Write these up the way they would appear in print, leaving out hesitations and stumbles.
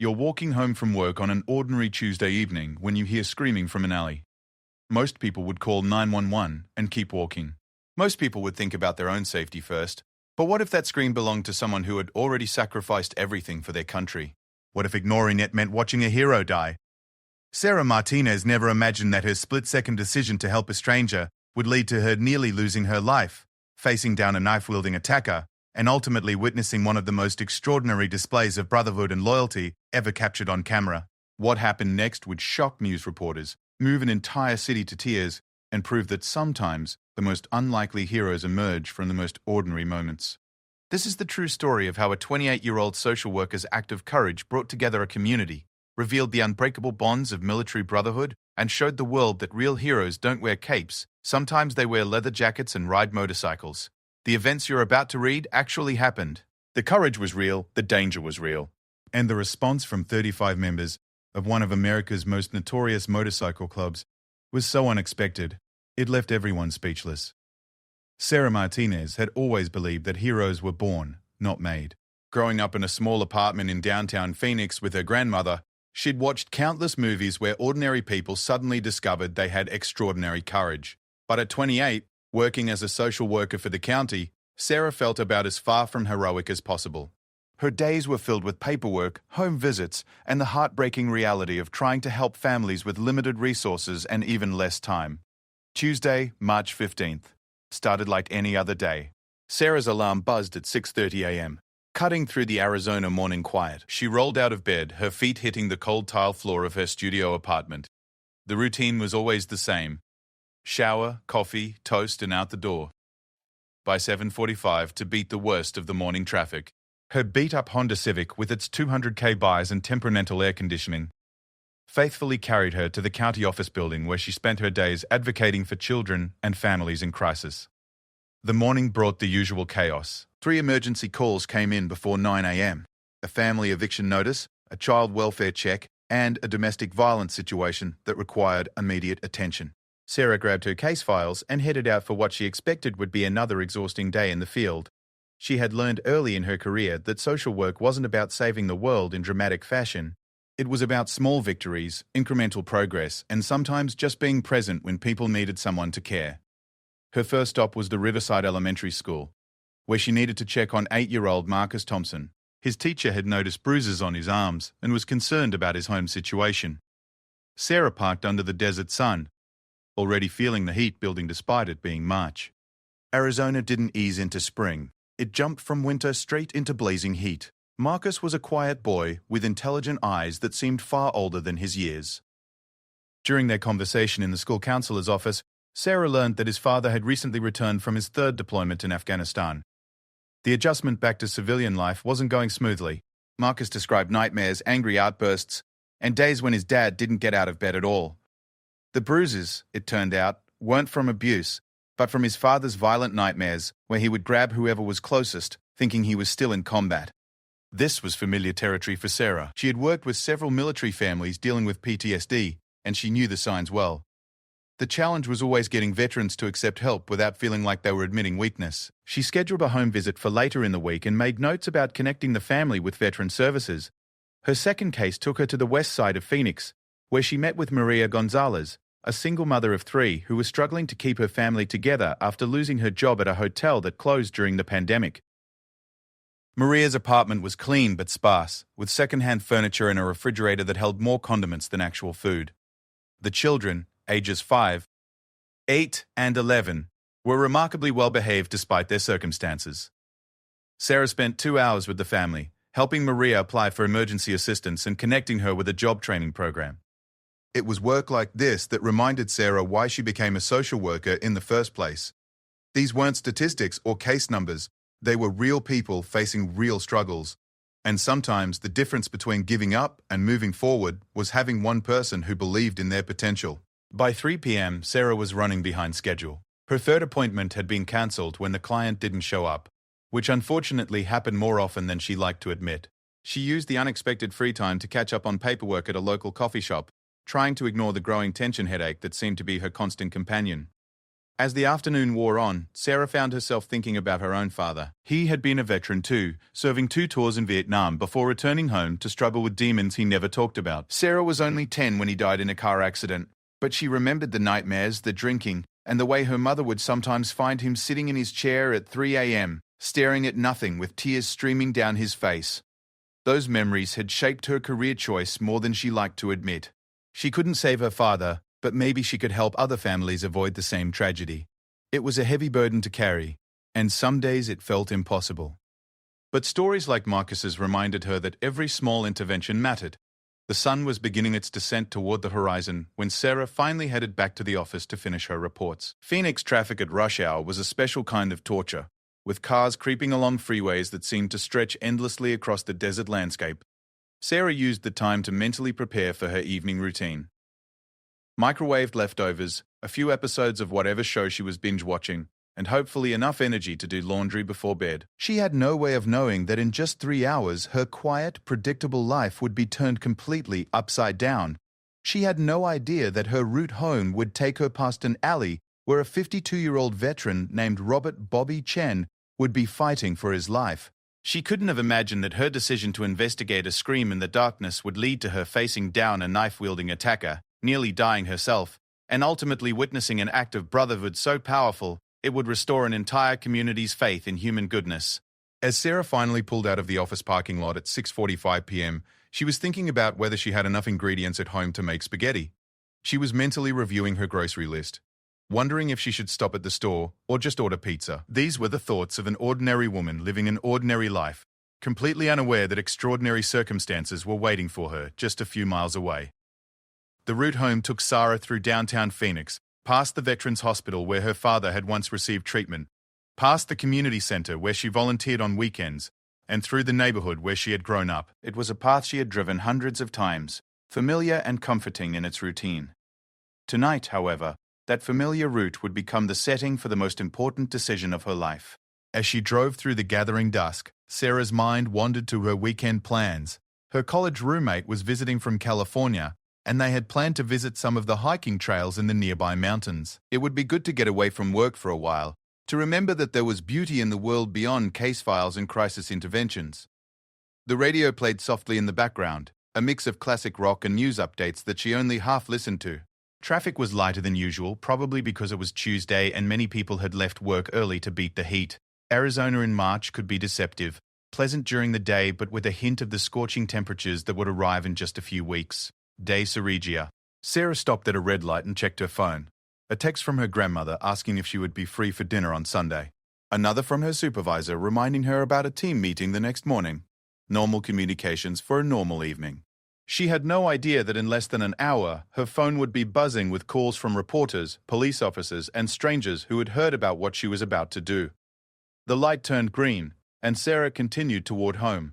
You're walking home from work on an ordinary Tuesday evening when you hear screaming from an alley. Most people would call 911 and keep walking. Most people would think about their own safety first. But what if that scream belonged to someone who had already sacrificed everything for their country? What if ignoring it meant watching a hero die? Sarah Martinez never imagined that her split-second decision to help a stranger would lead to her nearly losing her life, facing down a knife-wielding attacker, and ultimately witnessing one of the most extraordinary displays of brotherhood and loyalty ever captured on camera. What happened next would shock news reporters, move an entire city to tears, and prove that sometimes the most unlikely heroes emerge from the most ordinary moments. This is the true story of how a 28-year-old social worker's act of courage brought together a community, revealed the unbreakable bonds of military brotherhood, and showed the world that real heroes don't wear capes. Sometimes they wear leather jackets and ride motorcycles. The events you're about to read actually happened. The courage was real, the danger was real. And the response from 35 members of one of America's most notorious motorcycle clubs was so unexpected, it left everyone speechless. Sarah Martinez had always believed that heroes were born, not made. Growing up in a small apartment in downtown Phoenix with her grandmother, she'd watched countless movies where ordinary people suddenly discovered they had extraordinary courage. But at 28, working as a social worker for the county, Sarah felt about as far from heroic as possible. Her days were filled with paperwork, home visits, and the heartbreaking reality of trying to help families with limited resources and even less time. Tuesday, March 15th. Started like any other day. Sarah's alarm buzzed at 6:30 a.m. Cutting through the Arizona morning quiet, she rolled out of bed, her feet hitting the cold tile floor of her studio apartment. The routine was always the same. Shower, coffee, toast, and out the door. By 7:45 to beat the worst of the morning traffic. Her beat-up Honda Civic with its 200k buys and temperamental air conditioning faithfully carried her to the county office building where she spent her days advocating for children and families in crisis. The morning brought the usual chaos. 3 emergency calls came in before 9 a.m. A family eviction notice, a child welfare check, and a domestic violence situation that required immediate attention. Sarah grabbed her case files and headed out for what she expected would be another exhausting day in the field. She had learned early in her career that social work wasn't about saving the world in dramatic fashion. It was about small victories, incremental progress, and sometimes just being present when people needed someone to care. Her first stop was the Riverside Elementary School, where she needed to check on 8-year-old Marcus Thompson. His teacher had noticed bruises on his arms and was concerned about his home situation. Sarah parked under the desert sun, already feeling the heat building despite it being March. Arizona didn't ease into spring. It jumped from winter straight into blazing heat. Marcus was a quiet boy with intelligent eyes that seemed far older than his years. During their conversation in the school counselor's office, Sarah learned that his father had recently returned from his 3rd deployment in Afghanistan. The adjustment back to civilian life wasn't going smoothly. Marcus described nightmares, angry outbursts, and days when his dad didn't get out of bed at all. The bruises, it turned out, weren't from abuse, but from his father's violent nightmares where he would grab whoever was closest, thinking he was still in combat. This was familiar territory for Sarah. She had worked with several military families dealing with PTSD, and she knew the signs well. The challenge was always getting veterans to accept help without feeling like they were admitting weakness. She scheduled a home visit for later in the week and made notes about connecting the family with veteran services. Her second case took her to the west side of Phoenix, where she met with Maria Gonzalez, a single mother of 3 who was struggling to keep her family together after losing her job at a hotel that closed during the pandemic. Maria's apartment was clean but sparse, with second-hand furniture and a refrigerator that held more condiments than actual food. The children, ages 5, 8, and 11, were remarkably well behaved despite their circumstances. Sarah spent 2 hours with the family, helping Maria apply for emergency assistance and connecting her with a job training program. It was work like this that reminded Sarah why she became a social worker in the first place. These weren't statistics or case numbers. They were real people facing real struggles. And sometimes the difference between giving up and moving forward was having one person who believed in their potential. By 3 p.m., Sarah was running behind schedule. Her 3rd appointment had been cancelled when the client didn't show up, which unfortunately happened more often than she liked to admit. She used the unexpected free time to catch up on paperwork at a local coffee shop, trying to ignore the growing tension headache that seemed to be her constant companion. As the afternoon wore on, Sarah found herself thinking about her own father. He had been a veteran too, serving 2 tours in Vietnam before returning home to struggle with demons he never talked about. Sarah was only 10 when he died in a car accident, but she remembered the nightmares, the drinking, and the way her mother would sometimes find him sitting in his chair at 3 a.m., staring at nothing with tears streaming down his face. Those memories had shaped her career choice more than she liked to admit. She couldn't save her father, but maybe she could help other families avoid the same tragedy. It was a heavy burden to carry, and some days it felt impossible. But stories like Marcus's reminded her that every small intervention mattered. The sun was beginning its descent toward the horizon when Sarah finally headed back to the office to finish her reports. Phoenix traffic at rush hour was a special kind of torture, with cars creeping along freeways that seemed to stretch endlessly across the desert landscape. Sarah used the time to mentally prepare for her evening routine. Microwaved leftovers, a few episodes of whatever show she was binge-watching, and hopefully enough energy to do laundry before bed. She had no way of knowing that in just 3 hours her quiet, predictable life would be turned completely upside down. She had no idea that her route home would take her past an alley where a 52-year-old veteran named Robert Bobby Chen would be fighting for his life. She couldn't have imagined that her decision to investigate a scream in the darkness would lead to her facing down a knife-wielding attacker, nearly dying herself, and ultimately witnessing an act of brotherhood so powerful it would restore an entire community's faith in human goodness. As Sarah finally pulled out of the office parking lot at 6:45 p.m., she was thinking about whether she had enough ingredients at home to make spaghetti. She was mentally reviewing her grocery list, wondering if she should stop at the store or just order pizza. These were the thoughts of an ordinary woman living an ordinary life, completely unaware that extraordinary circumstances were waiting for her just a few miles away. The route home took Sarah through downtown Phoenix, past the Veterans Hospital where her father had once received treatment, past the community center where she volunteered on weekends, and through the neighborhood where she had grown up. It was a path she had driven hundreds of times, familiar and comforting in its routine. Tonight, however, that familiar route would become the setting for the most important decision of her life. As she drove through the gathering dusk, Sarah's mind wandered to her weekend plans. Her college roommate was visiting from California, and they had planned to visit some of the hiking trails in the nearby mountains. It would be good to get away from work for a while, to remember that there was beauty in the world beyond case files and crisis interventions. The radio played softly in the background, a mix of classic rock and news updates that she only half listened to. Traffic was lighter than usual, probably because it was Tuesday and many people had left work early to beat the heat. Arizona in March could be deceptive, pleasant during the day but with a hint of the scorching temperatures that would arrive in just a few weeks. Day Ceregia. Sarah stopped at a red light and checked her phone. A text from her grandmother asking if she would be free for dinner on Sunday. Another from her supervisor reminding her about a team meeting the next morning. Normal communications for a normal evening. She had no idea that in less than an hour, her phone would be buzzing with calls from reporters, police officers, and strangers who had heard about what she was about to do. The light turned green, and Sarah continued toward home.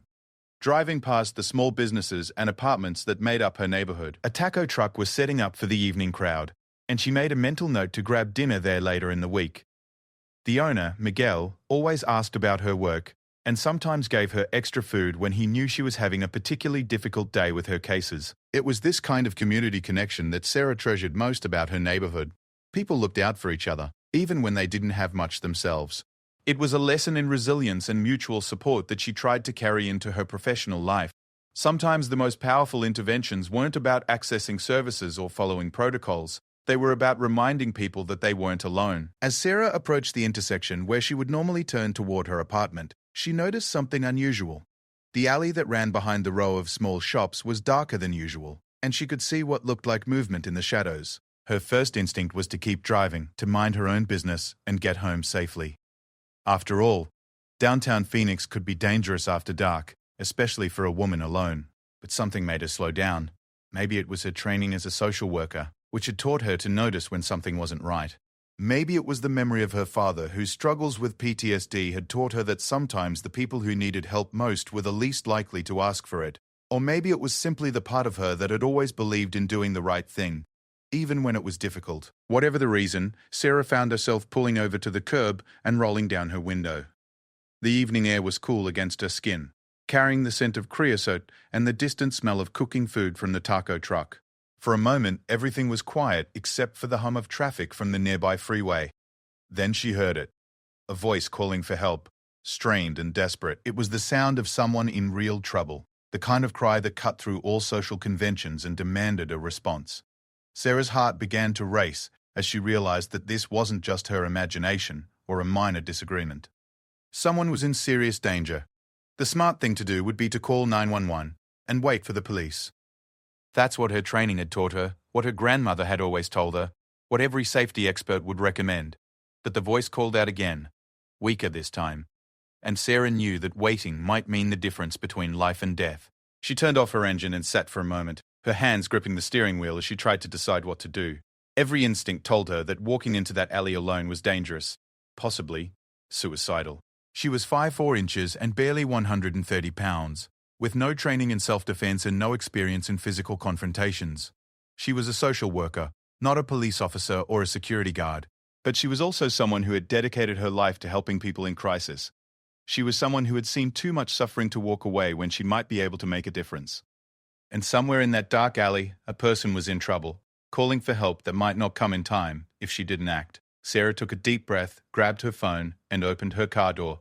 Driving past the small businesses and apartments that made up her neighborhood, a taco truck was setting up for the evening crowd, and she made a mental note to grab dinner there later in the week. The owner, Miguel, always asked about her work, and sometimes gave her extra food when he knew she was having a particularly difficult day with her cases. It was this kind of community connection that Sarah treasured most about her neighborhood. People looked out for each other, even when they didn't have much themselves. It was a lesson in resilience and mutual support that she tried to carry into her professional life. Sometimes the most powerful interventions weren't about accessing services or following protocols. They were about reminding people that they weren't alone. As Sarah approached the intersection where she would normally turn toward her apartment, she noticed something unusual. The alley that ran behind the row of small shops was darker than usual, and she could see what looked like movement in the shadows. Her first instinct was to keep driving, to mind her own business, and get home safely. After all, downtown Phoenix could be dangerous after dark, especially for a woman alone. But something made her slow down. Maybe it was her training as a social worker, which had taught her to notice when something wasn't right. Maybe it was the memory of her father, whose struggles with PTSD had taught her that sometimes the people who needed help most were the least likely to ask for it. Or maybe it was simply the part of her that had always believed in doing the right thing, even when it was difficult. Whatever the reason, Sarah found herself pulling over to the curb and rolling down her window. The evening air was cool against her skin, carrying the scent of creosote and the distant smell of cooking food from the taco truck. For a moment, everything was quiet except for the hum of traffic from the nearby freeway. Then she heard it. A voice calling for help, strained and desperate. It was the sound of someone in real trouble, the kind of cry that cut through all social conventions and demanded a response. Sarah's heart began to race as she realized that this wasn't just her imagination or a minor disagreement. Someone was in serious danger. The smart thing to do would be to call 911 and wait for the police. That's what her training had taught her, what her grandmother had always told her, what every safety expert would recommend. But the voice called out again, weaker this time. And Sarah knew that waiting might mean the difference between life and death. She turned off her engine and sat for a moment, her hands gripping the steering wheel as she tried to decide what to do. Every instinct told her that walking into that alley alone was dangerous, possibly suicidal. She was 5'4" and barely 130 pounds, with no training in self-defense and no experience in physical confrontations. She was a social worker, not a police officer or a security guard, but she was also someone who had dedicated her life to helping people in crisis. She was someone who had seen too much suffering to walk away when she might be able to make a difference. And somewhere in that dark alley, a person was in trouble, calling for help that might not come in time if she didn't act. Sarah took a deep breath, grabbed her phone, and opened her car door.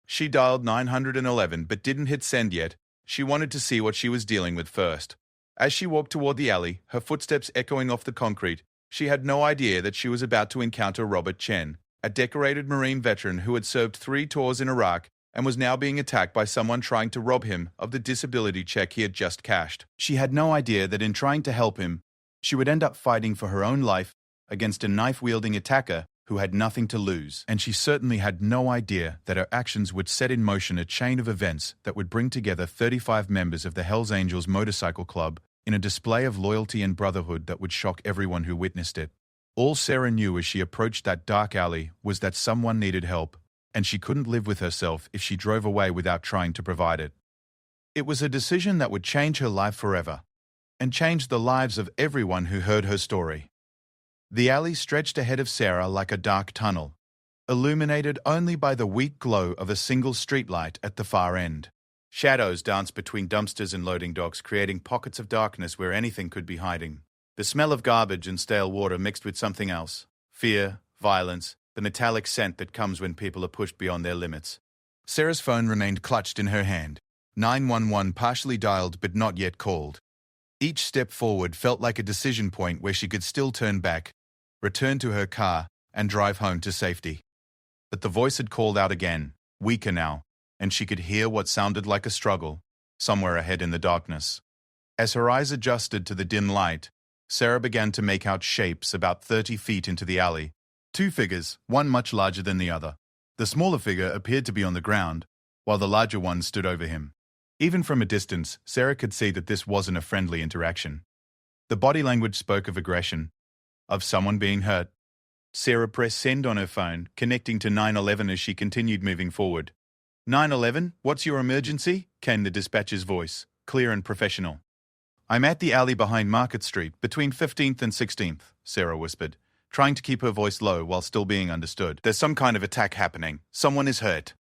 She dialed 911 but didn't hit send yet. She wanted to see what she was dealing with first. As she walked toward the alley, her footsteps echoing off the concrete, she had no idea that she was about to encounter Robert Chen, a decorated Marine veteran who had served 3 tours in Iraq and was now being attacked by someone trying to rob him of the disability check he had just cashed. She had no idea that in trying to help him, she would end up fighting for her own life against a knife-wielding attacker who had nothing to lose, and she certainly had no idea that her actions would set in motion a chain of events that would bring together 35 members of the Hells Angels Motorcycle Club in a display of loyalty and brotherhood that would shock everyone who witnessed it. All Sarah knew as she approached that dark alley was that someone needed help, and she couldn't live with herself if she drove away without trying to provide it. It was a decision that would change her life forever, and change the lives of everyone who heard her story. The alley stretched ahead of Sarah like a dark tunnel, illuminated only by the weak glow of a single streetlight at the far end. Shadows danced between dumpsters and loading docks, creating pockets of darkness where anything could be hiding. The smell of garbage and stale water mixed with something else, fear, violence, the metallic scent that comes when people are pushed beyond their limits. Sarah's phone remained clutched in her hand. 911 partially dialed but not yet called. Each step forward felt like a decision point where she could still turn back, return to her car, and drive home to safety. But the voice had called out again, weaker now, and she could hear what sounded like a struggle, somewhere ahead in the darkness. As her eyes adjusted to the dim light, Sarah began to make out shapes about 30 feet into the alley. 2 figures, one much larger than the other. The smaller figure appeared to be on the ground, while the larger one stood over him. Even from a distance, Sarah could see that this wasn't a friendly interaction. The body language spoke of aggression, of someone being hurt. Sarah pressed send on her phone, connecting to 911 as she continued moving forward. 911, what's your emergency? Came the dispatcher's voice, clear and professional. I'm at the alley behind Market Street, between 15th and 16th, Sarah whispered, trying to keep her voice low while still being understood. There's some kind of attack happening. Someone is hurt.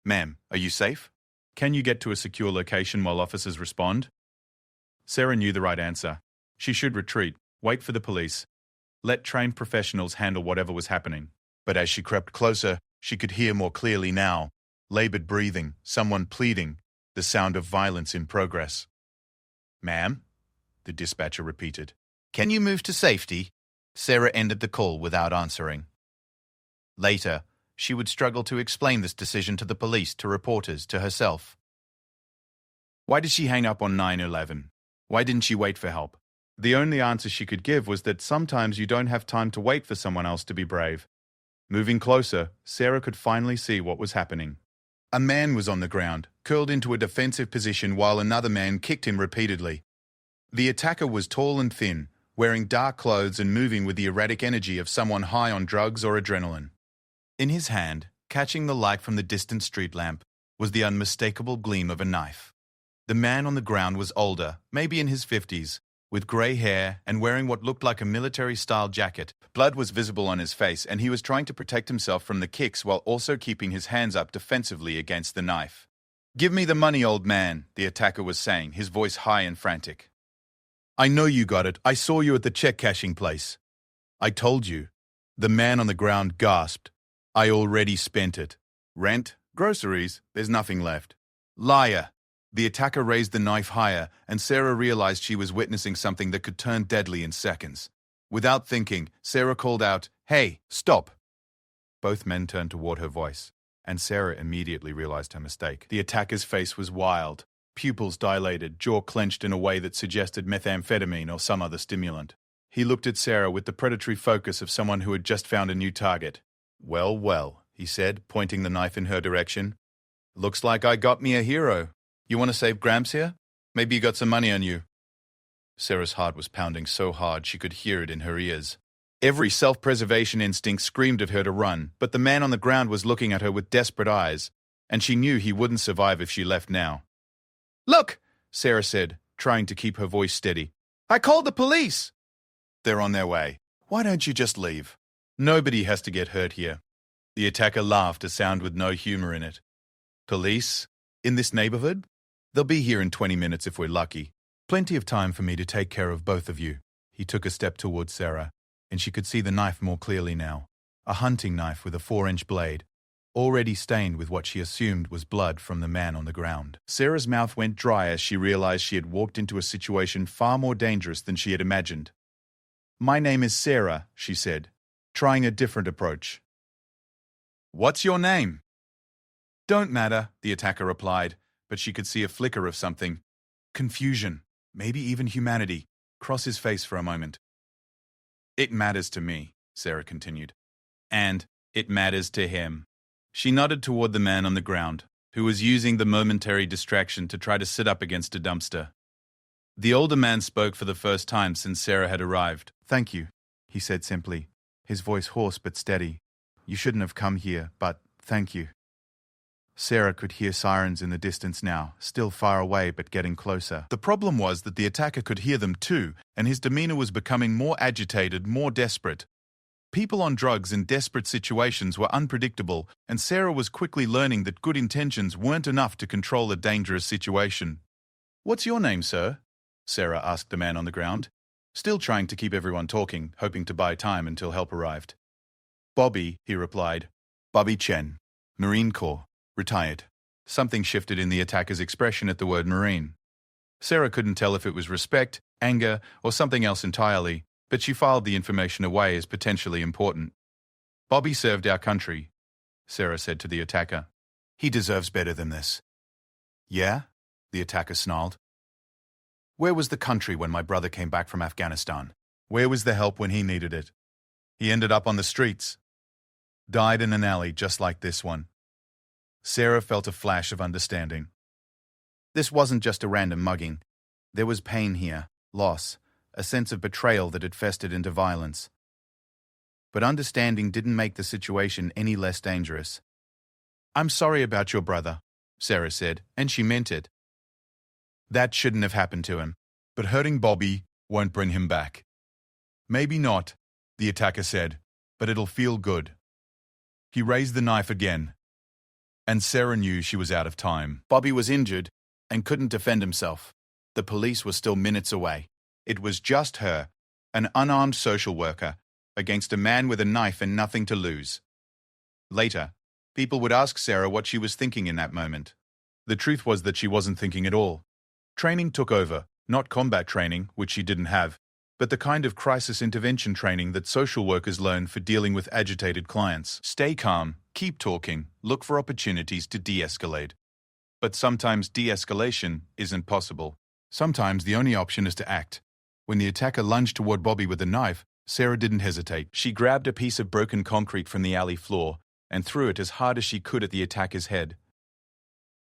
Ma'am, are you safe? Can you get to a secure location while officers respond? Sarah knew the right answer. She should retreat, wait for the police, let trained professionals handle whatever was happening. But as she crept closer, she could hear more clearly now. Labored breathing, someone pleading, the sound of violence in progress. Ma'am? The dispatcher repeated. Can you move to safety? Sarah ended the call without answering. Later, she would struggle to explain this decision to the police, to reporters, to herself. Why did she hang up on 911? Why didn't she wait for help? The only answer she could give was that sometimes you don't have time to wait for someone else to be brave. Moving closer, Sarah could finally see what was happening. A man was on the ground, curled into a defensive position while another man kicked him repeatedly. The attacker was tall and thin, wearing dark clothes and moving with the erratic energy of someone high on drugs or adrenaline. In his hand, catching the light from the distant street lamp, was the unmistakable gleam of a knife. The man on the ground was older, maybe in his 50s, with grey hair and wearing what looked like a military-style jacket. Blood was visible on his face, and he was trying to protect himself from the kicks while also keeping his hands up defensively against the knife. Give me the money, old man, the attacker was saying, his voice high and frantic. I know you got it. I saw you at the check cashing place. I told you. The man on the ground gasped. I already spent it. Rent, groceries, there's nothing left. Liar! The attacker raised the knife higher, and Sarah realized she was witnessing something that could turn deadly in seconds. Without thinking, Sarah called out, "Hey, stop!" Both men turned toward her voice, and Sarah immediately realized her mistake. The attacker's face was wild, pupils dilated, jaw clenched in a way that suggested methamphetamine or some other stimulant. He looked at Sarah with the predatory focus of someone who had just found a new target. Well, well, he said, pointing the knife in her direction. Looks like I got me a hero. You want to save Gramps here? Maybe you got some money on you. Sarah's heart was pounding so hard she could hear it in her ears. Every self-preservation instinct screamed at her to run, but the man on the ground was looking at her with desperate eyes, and she knew he wouldn't survive if she left now. Look, Sarah said, trying to keep her voice steady. I called the police. They're on their way. Why don't you just leave? Nobody has to get hurt here. The attacker laughed, a sound with no humor in it. Police? In this neighborhood? They'll be here in 20 minutes if we're lucky. Plenty of time for me to take care of both of you. He took a step towards Sarah, and she could see the knife more clearly now. A hunting knife with a 4-inch blade, already stained with what she assumed was blood from the man on the ground. Sarah's mouth went dry as she realized she had walked into a situation far more dangerous than she had imagined. My name is Sarah, she said, trying a different approach. What's your name? Don't matter, the attacker replied, but she could see a flicker of something. Confusion, maybe even humanity, cross his face for a moment. It matters to me, Sarah continued. And it matters to him. She nodded toward the man on the ground, who was using the momentary distraction to try to sit up against a dumpster. The older man spoke for the first time since Sarah had arrived. Thank you, he said simply, his voice hoarse but steady. You shouldn't have come here, but thank you. Sarah could hear sirens in the distance now, still far away but getting closer. The problem was that the attacker could hear them too, and his demeanor was becoming more agitated, more desperate. People on drugs in desperate situations were unpredictable, and Sarah was quickly learning that good intentions weren't enough to control a dangerous situation. What's your name, sir? Sarah asked the man on the ground, still trying to keep everyone talking, hoping to buy time until help arrived. Bobby, he replied. Bobby Chen, Marine Corps, retired. Something shifted in the attacker's expression at the word Marine. Sarah couldn't tell if it was respect, anger, or something else entirely, but she filed the information away as potentially important. Bobby served our country, Sarah said to the attacker. He deserves better than this. Yeah? The attacker snarled. Where was the country when my brother came back from Afghanistan? Where was the help when he needed it? He ended up on the streets. Died in an alley just like this one. Sarah felt a flash of understanding. This wasn't just a random mugging. There was pain here, loss, a sense of betrayal that had festered into violence. But understanding didn't make the situation any less dangerous. I'm sorry about your brother, Sarah said, and she meant it. That shouldn't have happened to him, but hurting Bobby won't bring him back. Maybe not, the attacker said, but it'll feel good. He raised the knife again, and Sarah knew she was out of time. Bobby was injured and couldn't defend himself. The police were still minutes away. It was just her, an unarmed social worker, against a man with a knife and nothing to lose. Later, people would ask Sarah what she was thinking in that moment. The truth was that she wasn't thinking at all. Training took over, not combat training, which she didn't have, but the kind of crisis intervention training that social workers learn for dealing with agitated clients. Stay calm, keep talking, look for opportunities to de-escalate. But sometimes de-escalation isn't possible. Sometimes the only option is to act. When the attacker lunged toward Bobby with a knife, Sarah didn't hesitate. She grabbed a piece of broken concrete from the alley floor and threw it as hard as she could at the attacker's head.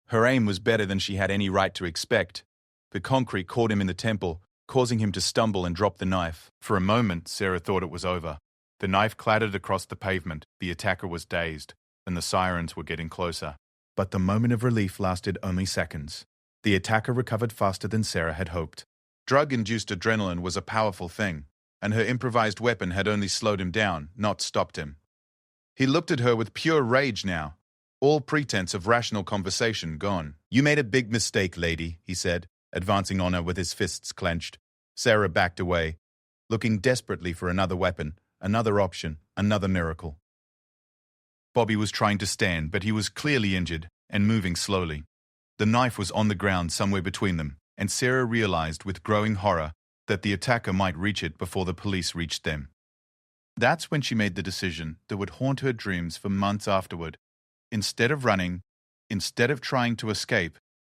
Her aim was better than she had any right to expect. The concrete caught him in the temple, causing him to stumble and drop the knife. For a moment, Sarah thought it was over. The knife clattered across the pavement, the attacker was dazed, and the sirens were getting closer. But the moment of relief lasted only seconds. The attacker recovered faster than Sarah had hoped. Drug-induced adrenaline was a powerful thing, and her improvised weapon had only slowed him down, not stopped him. He looked at her with pure rage now, all pretense of rational conversation gone. You made a big mistake, lady, he said, advancing on her with his fists clenched. Sarah backed away, looking desperately for another weapon, another option, Another miracle. Bobby was trying to stand, but he was clearly injured and moving slowly. The knife was on the ground somewhere between them, and Sarah realized with growing horror that the attacker might reach it before the police reached them. That's when she made the decision that would haunt her dreams for months afterward. Instead of running, instead of trying to escape,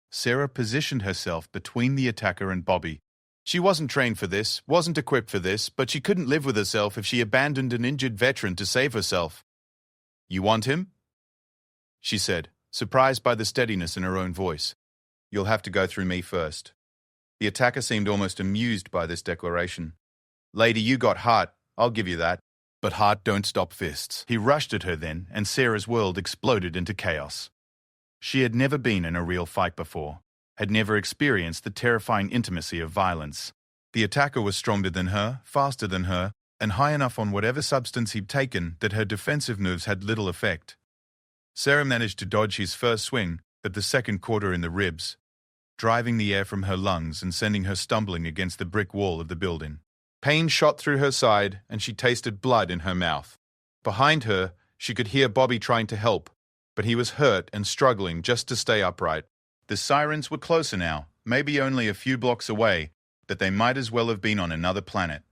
Sarah positioned herself between the attacker and Bobby. She wasn't trained for this, wasn't equipped for this, but she couldn't live with herself if she abandoned an injured veteran to save herself. "You want him?" she said, surprised by the steadiness in her own voice. "You'll have to go through me first." The attacker seemed almost amused by this declaration. "Lady, you got heart, I'll give you that. But heart don't stop fists." He rushed at her then, and Sarah's world exploded into chaos. She had never been in a real fight before, had never experienced the terrifying intimacy of violence. The attacker was stronger than her, faster than her, and high enough on whatever substance he'd taken that her defensive moves had little effect. Sarah managed to dodge his first swing, but the second caught her in the ribs, driving the air from her lungs and sending her stumbling against the brick wall of the building. Pain shot through her side, and she tasted blood in her mouth. Behind her, she could hear Bobby trying to help, but he was hurt and struggling just to stay upright. The sirens were closer now, maybe only a few blocks away, but they might as well have been on another planet.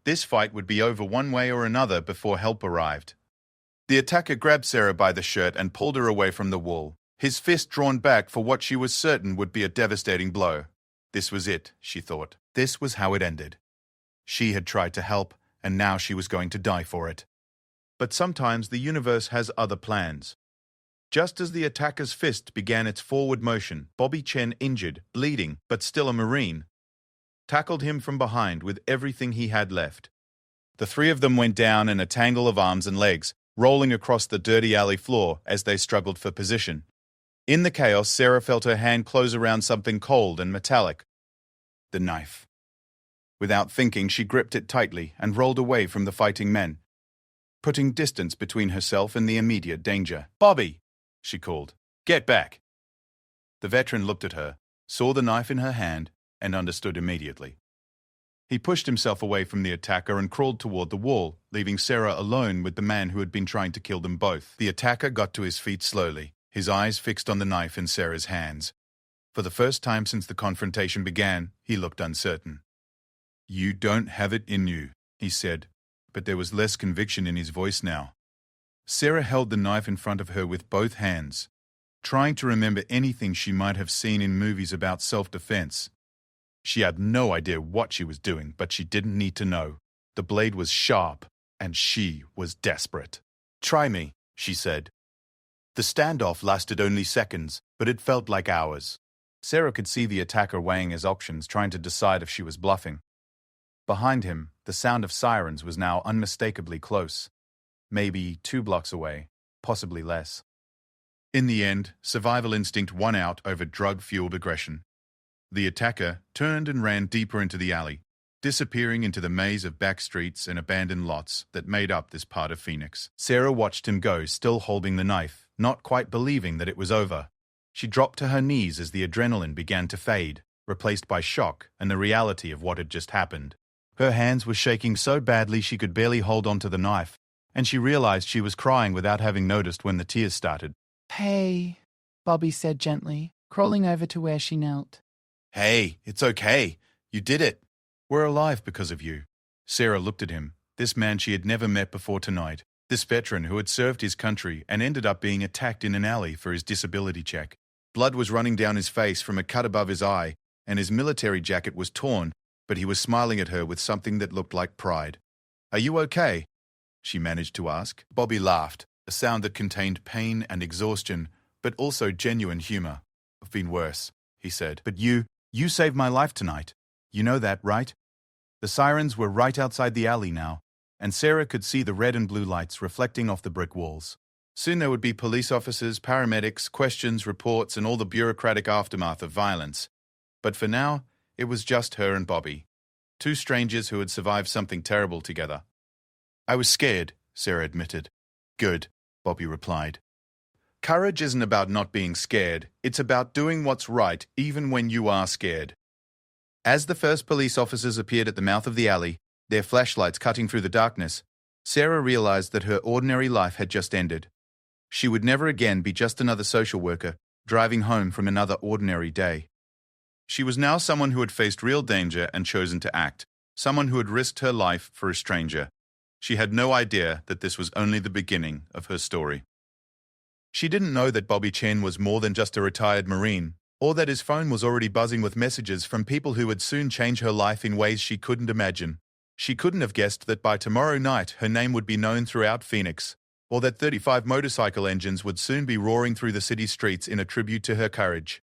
This fight would be over one way or another before help arrived. The attacker grabbed Sarah by the shirt and pulled her away from the wall, his fist drawn back for what she was certain would be a devastating blow. This was it, she thought. This was how it ended. She had tried to help, and now she was going to die for it. But sometimes the universe has other plans. Just as the attacker's fist began its forward motion, Bobby Chen, injured, bleeding, but still a Marine, tackled him from behind with everything he had left. The three of them went down in a tangle of arms and legs, rolling across the dirty alley floor as they struggled for position. In the chaos, Sarah felt her hand close around something cold and metallic. The knife. Without thinking, she gripped it tightly and rolled away from the fighting men, putting distance between herself and the immediate danger. "Bobby!" she called. "Get back!" The veteran looked at her, saw the knife in her hand, and understood immediately. He pushed himself away from the attacker and crawled toward the wall, leaving Sarah alone with the man who had been trying to kill them both. The attacker got to his feet slowly, his eyes fixed on the knife in Sarah's hands. For the first time since the confrontation began, he looked uncertain. "You don't have it in you," he said, but there was less conviction in his voice now. Sarah held the knife in front of her with both hands, trying to remember anything she might have seen in movies about self-defense. She had no idea what she was doing, but she didn't need to know. The blade was sharp, and she was desperate. "Try me," she said. The standoff lasted only seconds, but it felt like hours. Sarah could see the attacker weighing his options, trying to decide if she was bluffing. Behind him, the sound of sirens was now unmistakably close. Maybe 2 blocks away, possibly less. In the end, survival instinct won out over drug-fueled aggression. The attacker turned and ran deeper into the alley, disappearing into the maze of back streets and abandoned lots that made up this part of Phoenix. Sarah watched him go, still holding the knife, not quite believing that it was over. She dropped to her knees as the adrenaline began to fade, replaced by shock and the reality of what had just happened. Her hands were shaking so badly she could barely hold onto the knife, and she realized she was crying without having noticed when the tears started. "Hey," Bobby said gently, crawling over to where she knelt. "Hey, it's okay. You did it. We're alive because of you." Sarah looked at him, this man she had never met before tonight, this veteran who had served his country and ended up being attacked in an alley for his disability check. Blood was running down his face from a cut above his eye, and his military jacket was torn, but he was smiling at her with something that looked like pride. "Are you okay?" she managed to ask. Bobby laughed, a sound that contained pain and exhaustion, but also genuine humor. "I've been worse," he said. "But you saved my life tonight. You know that, right?" The sirens were right outside the alley now, and Sarah could see the red and blue lights reflecting off the brick walls. Soon there would be police officers, paramedics, questions, reports, and all the bureaucratic aftermath of violence. But for now, it was just her and Bobby, 2 strangers who had survived something terrible together. "I was scared," Sarah admitted. "Good," Bobby replied. "Courage isn't about not being scared. It's about doing what's right even when you are scared." As the first police officers appeared at the mouth of the alley, their flashlights cutting through the darkness, Sarah realized that her ordinary life had just ended. She would never again be just another social worker, driving home from another ordinary day. She was now someone who had faced real danger and chosen to act, someone who had risked her life for a stranger. She had no idea that this was only the beginning of her story. She didn't know that Bobby Chen was more than just a retired Marine, or that his phone was already buzzing with messages from people who would soon change her life in ways she couldn't imagine. She couldn't have guessed that by tomorrow night her name would be known throughout Phoenix, or that 35 motorcycle engines would soon be roaring through the city streets in a tribute to her courage.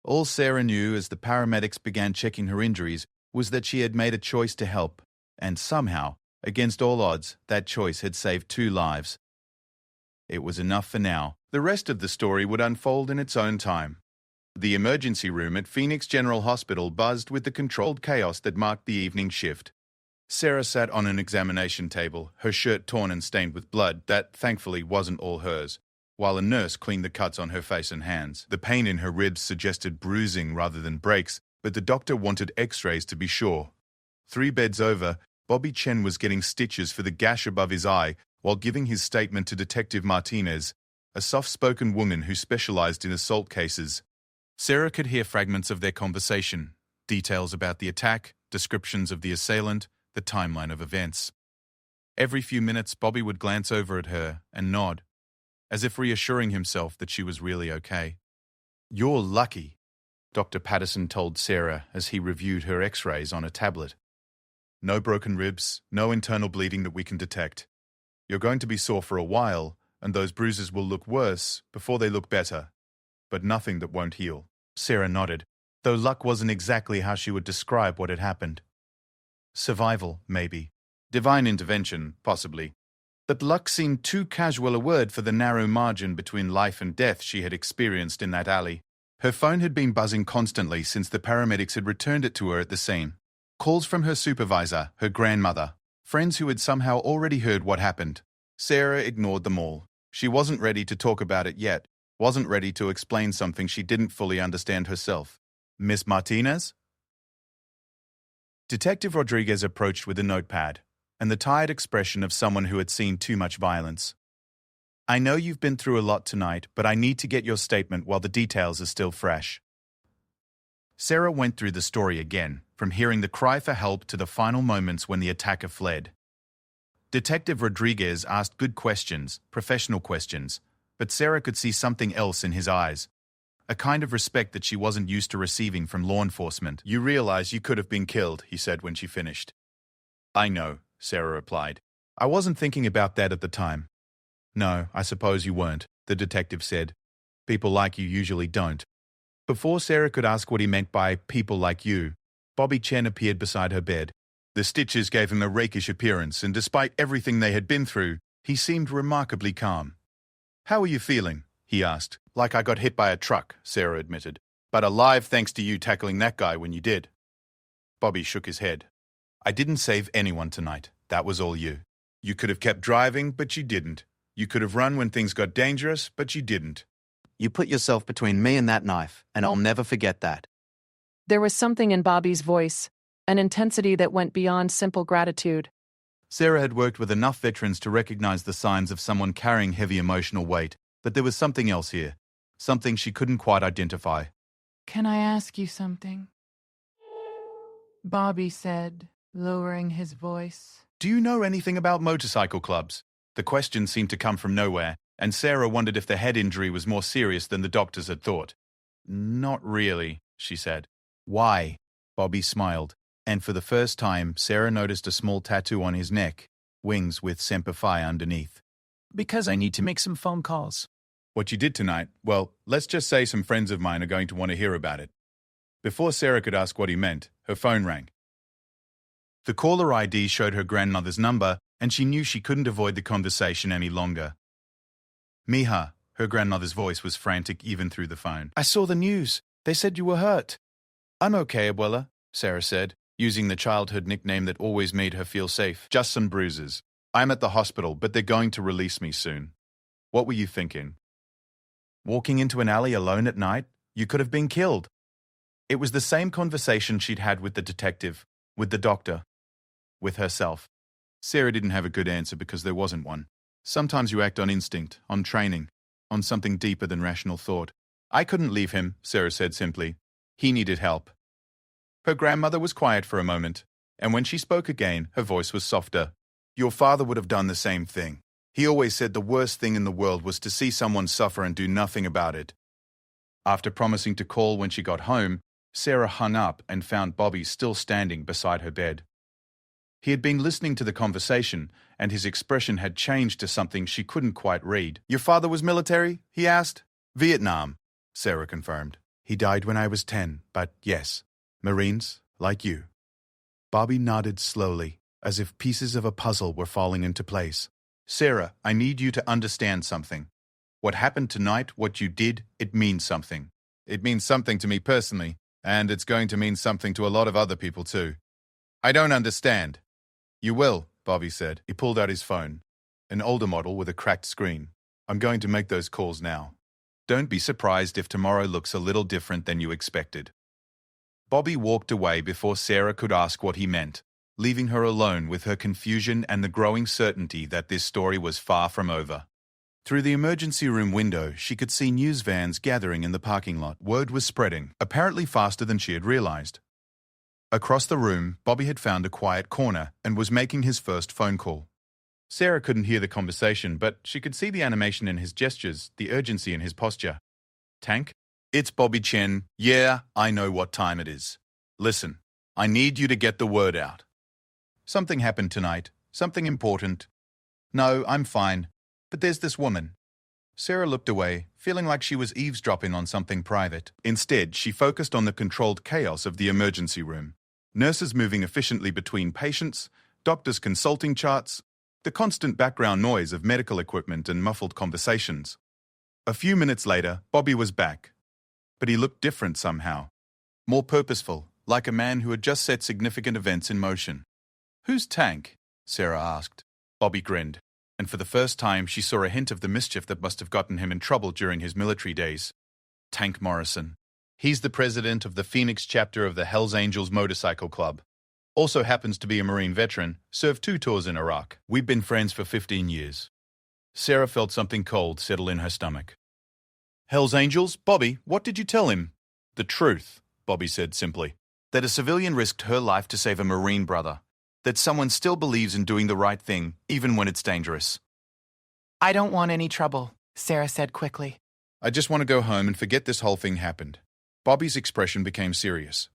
All Sarah knew as the paramedics began checking her injuries was that she had made a choice to help, and somehow, against all odds, that choice had saved 2 lives. It was enough for now. The rest of the story would unfold in its own time. The emergency room at Phoenix General Hospital buzzed with the controlled chaos that marked the evening shift. Sarah sat on an examination table, her shirt torn and stained with blood that, thankfully, wasn't all hers, while a nurse cleaned the cuts on her face and hands. The pain in her ribs suggested bruising rather than breaks, but the doctor wanted x-rays to be sure. 3 beds over, Bobby Chen was getting stitches for the gash above his eye while giving his statement to Detective Martinez, a soft-spoken woman who specialized in assault cases. Sarah could hear fragments of their conversation, details about the attack, descriptions of the assailant, the timeline of events. Every few minutes, Bobby would glance over at her and nod, as if reassuring himself that she was really okay. "You're lucky," Dr. Patterson told Sarah as he reviewed her x-rays on a tablet. "No broken ribs, no internal bleeding that we can detect. You're going to be sore for a while, and those bruises will look worse before they look better, but nothing that won't heal." Sarah nodded, though luck wasn't exactly how she would describe what had happened. Survival, maybe. Divine intervention, possibly. But luck seemed too casual a word for the narrow margin between life and death she had experienced in that alley. Her phone had been buzzing constantly since the paramedics had returned it to her at the scene. Calls from her supervisor, her grandmother, friends who had somehow already heard what happened. Sarah ignored them all. She wasn't ready to talk about it yet, wasn't ready to explain something she didn't fully understand herself. "Miss Martinez?" Detective Rodriguez approached with a notepad and the tired expression of someone who had seen too much violence. "I know you've been through a lot tonight, but I need to get your statement while the details are still fresh." Sarah went through the story again, from hearing the cry for help to the final moments when the attacker fled. Detective Rodriguez asked good questions, professional questions, but Sarah could see something else in his eyes. A kind of respect that she wasn't used to receiving from law enforcement. "You realize you could have been killed," he said when she finished. "I know," Sarah replied. "I wasn't thinking about that at the time." "No, I suppose you weren't," the detective said. "People like you usually don't." Before Sarah could ask what he meant by "people like you," Bobby Chen appeared beside her bed. The stitches gave him a rakish appearance, and despite everything they had been through, he seemed remarkably calm. "How are you feeling?" he asked. "Like I got hit by a truck," Sarah admitted. "But alive thanks to you tackling that guy when you did." Bobby shook his head. "I didn't save anyone tonight. That was all you. You could have kept driving, but you didn't. You could have run when things got dangerous, but you didn't. You put yourself between me and that knife, and I'll never forget that." There was something in Bobby's voice, an intensity that went beyond simple gratitude. Sarah had worked with enough veterans to recognize the signs of someone carrying heavy emotional weight, but there was something else here, something she couldn't quite identify. "Can I ask you something?" Bobby said, lowering his voice. "Do you know anything about motorcycle clubs?" The question seemed to come from nowhere, and Sarah wondered if the head injury was more serious than the doctors had thought. "Not really," she said. "Why?" Bobby smiled, and for the first time, Sarah noticed a small tattoo on his neck, wings with Semper Fi underneath. "Because I need to make some phone calls." "What you did tonight? Well, let's just say some friends of mine are going to want to hear about it." Before Sarah could ask what he meant, her phone rang. The caller ID showed her grandmother's number, and she knew she couldn't avoid the conversation any longer. "Mija," her grandmother's voice was frantic even through the phone. "I saw the news. They said you were hurt." "I'm okay, Abuela," Sarah said, using the childhood nickname that always made her feel safe. "Just some bruises. I'm at the hospital, but they're going to release me soon." "What were you thinking?" "Walking into an alley alone at night? You could have been killed." It was the same conversation she'd had with the detective, with the doctor, with herself. Sarah didn't have a good answer because there wasn't one. Sometimes you act on instinct, on training, on something deeper than rational thought. I couldn't leave him, Sarah said simply. He needed help. Her grandmother was quiet for a moment, and when she spoke again, her voice was softer. Your father would have done the same thing. He always said the worst thing in the world was to see someone suffer and do nothing about it. After promising to call when she got home, Sarah hung up and found Bobby still standing beside her bed. He had been listening to the conversation, and his expression had changed to something she couldn't quite read. Your father was military? He asked. Vietnam, Sarah confirmed. He died when I was 10, but yes, Marines, like you. Bobby nodded slowly, as if pieces of a puzzle were falling into place. Sarah, I need you to understand something. What happened tonight, what you did, it means something. It means something to me personally, and it's going to mean something to a lot of other people too. I don't understand. You will, Bobby said. He pulled out his phone, an older model with a cracked screen. I'm going to make those calls now. Don't be surprised if tomorrow looks a little different than you expected. Bobby walked away before Sarah could ask what he meant, leaving her alone with her confusion and the growing certainty that this story was far from over. Through the emergency room window, she could see news vans gathering in the parking lot. Word was spreading, apparently faster than she had realized. Across the room, Bobby had found a quiet corner and was making his first phone call. Sarah couldn't hear the conversation, but she could see the animation in his gestures, the urgency in his posture. Tank? It's Bobby Chen. Yeah, I know what time it is. Listen, I need you to get the word out. Something happened tonight. Something important. No, I'm fine. But there's this woman. Sarah looked away, feeling like she was eavesdropping on something private. Instead, she focused on the controlled chaos of the emergency room. Nurses moving efficiently between patients, doctors consulting charts, the constant background noise of medical equipment and muffled conversations. A few minutes later, Bobby was back. But he looked different somehow. More purposeful, like a man who had just set significant events in motion. Who's Tank? Sarah asked. Bobby grinned, and for the first time she saw a hint of the mischief that must have gotten him in trouble during his military days. Tank Morrison. He's the president of the Phoenix chapter of the Hells Angels Motorcycle Club. Also happens to be a Marine veteran, served 2 tours in Iraq. We've been friends for 15 years. Sarah felt something cold settle in her stomach. Hells Angels? Bobby, what did you tell him? The truth, Bobby said simply. That a civilian risked her life to save a Marine brother. That someone still believes in doing the right thing, even when it's dangerous. I don't want any trouble, Sarah said quickly. I just want to go home and forget this whole thing happened. Bobby's expression became serious.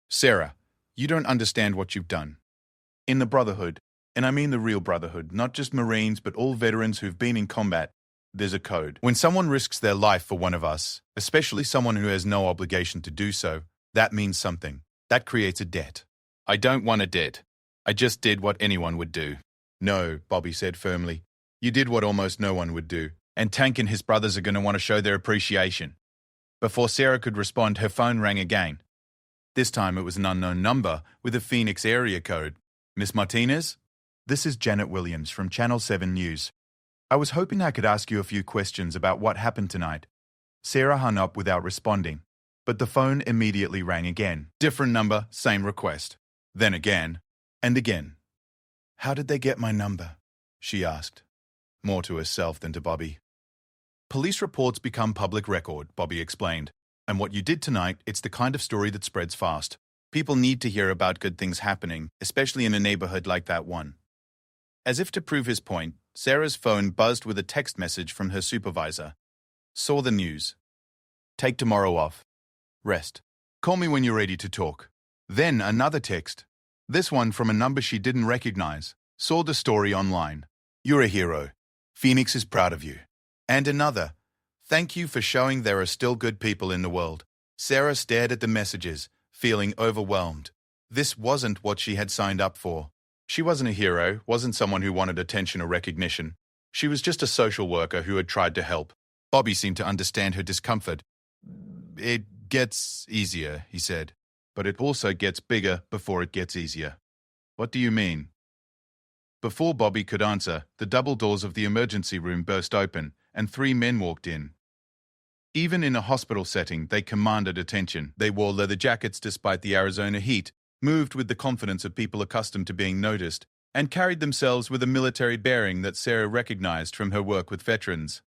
Sarah, you don't understand what you've done. In the Brotherhood, and I mean the real Brotherhood, not just Marines but all veterans who've been in combat, there's a code. When someone risks their life for one of us, especially someone who has no obligation to do so, that means something. That creates a debt. I don't want a debt. I just did what anyone would do. No, Bobby said firmly. You did what almost no one would do, and Tank and his brothers are going to want to show their appreciation. Before Sarah could respond, her phone rang again. This time it was an unknown number with a Phoenix area code. Miss Martinez? This is Janet Williams from Channel 7 News. I was hoping I could ask you a few questions about what happened tonight. Sarah hung up without responding, but the phone immediately rang again. Different number, same request. Then again, and again. How did they get my number? She asked, more to herself than to Bobby. Police reports become public record, Bobby explained. And what you did tonight, it's the kind of story that spreads fast. People need to hear about good things happening, especially in a neighborhood like that one. As if to prove his point, Sarah's phone buzzed with a text message from her supervisor. Saw the news. Take tomorrow off. Rest. Call me when you're ready to talk. Then another text. This one from a number she didn't recognize. Saw the story online. You're a hero. Phoenix is proud of you. And another. Thank you for showing there are still good people in the world. Sarah stared at the messages, feeling overwhelmed. This wasn't what she had signed up for. She wasn't a hero, wasn't someone who wanted attention or recognition. She was just a social worker who had tried to help. Bobby seemed to understand her discomfort. It gets easier, he said, but it also gets bigger before it gets easier. What do you mean? Before Bobby could answer, the double doors of the emergency room burst open, and 3 men walked in. Even in a hospital setting, they commanded attention. They wore leather jackets despite the Arizona heat, moved with the confidence of people accustomed to being noticed, and carried themselves with a military bearing that Sarah recognized from her work with veterans.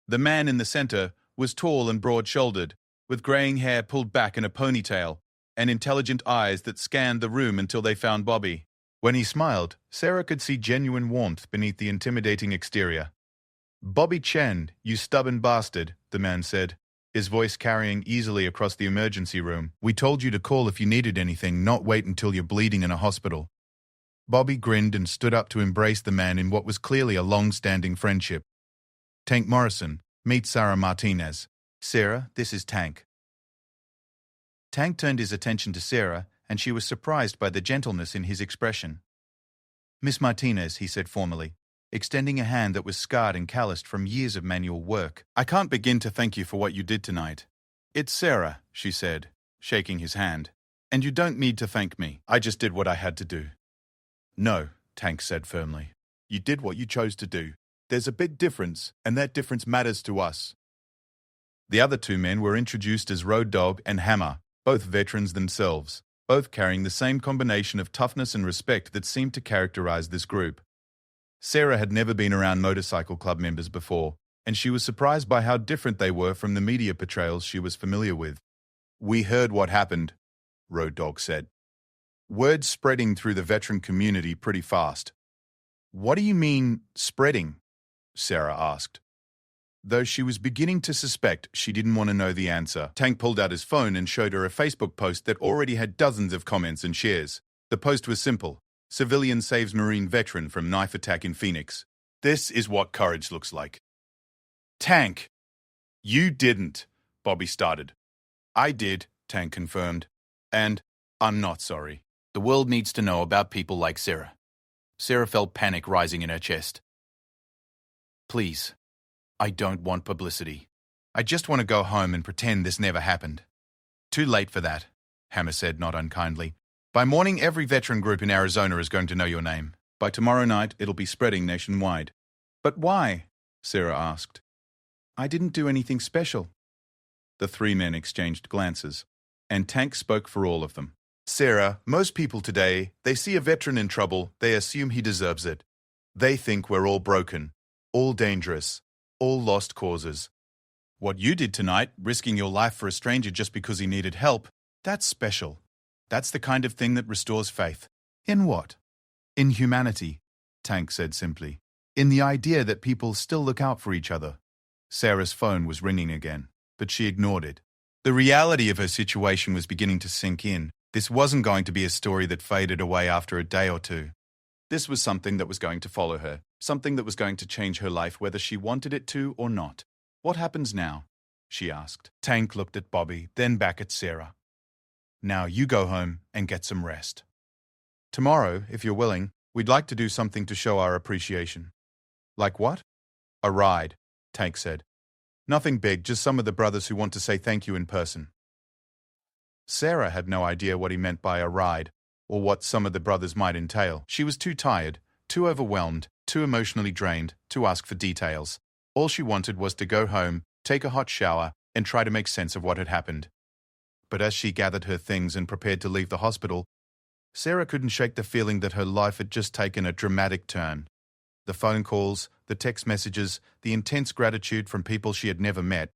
The man in the center was tall and broad-shouldered, with graying hair pulled back in a ponytail, and intelligent eyes that scanned the room until they found Bobby. When he smiled, Sarah could see genuine warmth beneath the intimidating exterior. "Bobby Chen, you stubborn bastard," the man said, his voice carrying easily across the emergency room. "We told you to call if you needed anything, not wait until you're bleeding in a hospital." Bobby grinned and stood up to embrace the man in what was clearly a long-standing friendship. "Tank Morrison, meet Sarah Martinez. Sarah, this is Tank." Tank turned his attention to Sarah, and she was surprised by the gentleness in his expression. "Miss Martinez," he said formally, extending a hand that was scarred and calloused from years of manual work. "I can't begin to thank you for what you did tonight." "It's Sarah," she said, shaking his hand. "And you don't need to thank me. I just did what I had to do." "No," Tank said firmly. "You did what you chose to do. There's a big difference, and that difference matters to us." The other two men were introduced as Road Dogg and Hammer, both veterans themselves, both carrying the same combination of toughness and respect that seemed to characterize this group. Sarah had never been around motorcycle club members before, and she was surprised by how different they were from the media portrayals she was familiar with. "We heard what happened," Road Dogg said. "Word's spreading through the veteran community pretty fast." "What do you mean, spreading?" Sarah asked. Though she was beginning to suspect, she didn't want to know the answer. Tank pulled out his phone and showed her a Facebook post that already had dozens of comments and shares. The post was simple: "Civilian saves Marine veteran from knife attack in Phoenix. This is what courage looks like." "Tank!" "You didn't," Bobby started. "I did," Tank confirmed. "And I'm not sorry. The world needs to know about people like Sarah." Sarah felt panic rising in her chest. "Please. I don't want publicity. I just want to go home and pretend this never happened." "Too late for that," Hammer said, not unkindly. "By morning, every veteran group in Arizona is going to know your name. By tomorrow night, it'll be spreading nationwide." "But why?" Sarah asked. "I didn't do anything special." The three men exchanged glances, and Tank spoke for all of them. "Sarah, most people today, they see a veteran in trouble, they assume he deserves it. They think we're all broken, all dangerous, all lost causes. What you did tonight, risking your life for a stranger just because he needed help, that's special. That's the kind of thing that restores faith." "In what?" "In humanity," Tank said simply. "In the idea that people still look out for each other." Sarah's phone was ringing again, but she ignored it. The reality of her situation was beginning to sink in. This wasn't going to be a story that faded away after a day or two. This was something that was going to follow her, something that was going to change her life whether she wanted it to or not. "What happens now?" she asked. Tank looked at Bobby, then back at Sarah. "Now you go home and get some rest. Tomorrow, if you're willing, we'd like to do something to show our appreciation." "Like what?" "A ride," Tank said. "Nothing big, just some of the brothers who want to say thank you in person." Sarah had no idea what he meant by a ride, or what some of the brothers might entail. She was too tired, too overwhelmed, too emotionally drained to ask for details. All she wanted was to go home, take a hot shower, and try to make sense of what had happened. But as she gathered her things and prepared to leave the hospital, Sarah couldn't shake the feeling that her life had just taken a dramatic turn. The phone calls, the text messages, the intense gratitude from people she had never met.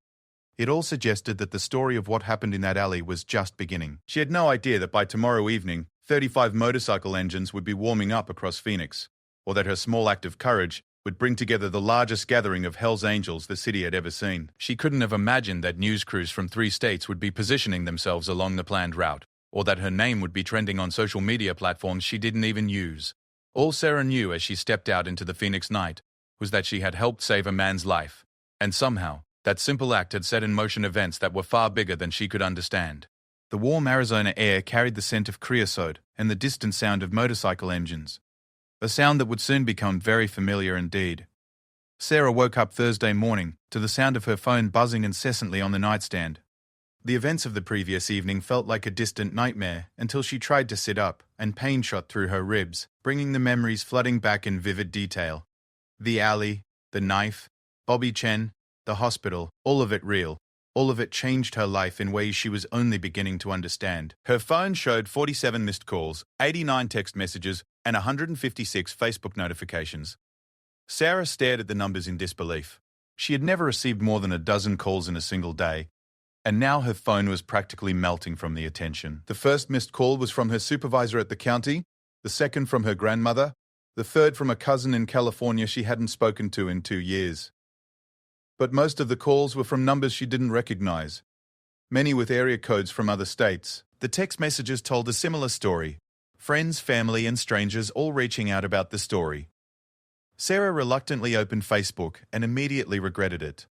It all suggested that the story of what happened in that alley was just beginning. She had no idea that by tomorrow evening, 35 motorcycle engines would be warming up across Phoenix, or that her small act of courage would bring together the largest gathering of Hell's Angels the city had ever seen. She couldn't have imagined that news crews from 3 states would be positioning themselves along the planned route, or that her name would be trending on social media platforms she didn't even use. All Sarah knew as she stepped out into the Phoenix night was that she had helped save a man's life, and somehow, that simple act had set in motion events that were far bigger than she could understand. The warm Arizona air carried the scent of creosote and the distant sound of motorcycle engines, a sound that would soon become very familiar indeed. Sarah woke up Thursday morning to the sound of her phone buzzing incessantly on the nightstand. The events of the previous evening felt like a distant nightmare until she tried to sit up, and pain shot through her ribs, bringing the memories flooding back in vivid detail. The alley, the knife, Bobby Chen, the hospital, all of it real. All of it changed her life in ways she was only beginning to understand. Her phone showed 47 missed calls, 89 text messages, and 156 Facebook notifications. Sarah stared at the numbers in disbelief. She had never received more than a dozen calls in a single day, and now her phone was practically melting from the attention. The first missed call was from her supervisor at the county, the second from her grandmother, the third from a cousin in California she hadn't spoken to in 2 years. But most of the calls were from numbers she didn't recognize, many with area codes from other states. The text messages told a similar story, friends, family, and strangers all reaching out about the story. Sarah reluctantly opened Facebook and immediately regretted it.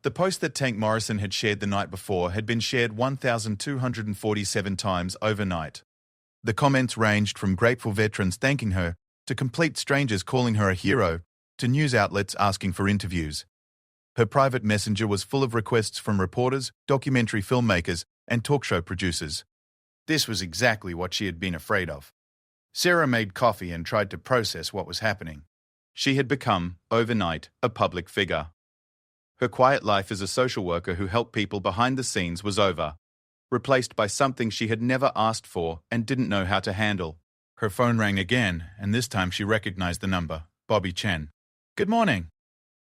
The post that Tank Morrison had shared the night before had been shared 1,247 times overnight. The comments ranged from grateful veterans thanking her, to complete strangers calling her a hero, to news outlets asking for interviews. Her private messenger was full of requests from reporters, documentary filmmakers, and talk show producers. This was exactly what she had been afraid of. Sarah made coffee and tried to process what was happening. She had become, overnight, a public figure. Her quiet life as a social worker who helped people behind the scenes was over, replaced by something she had never asked for and didn't know how to handle. Her phone rang again, and this time she recognized the number, Bobby Chen. "Good morning,"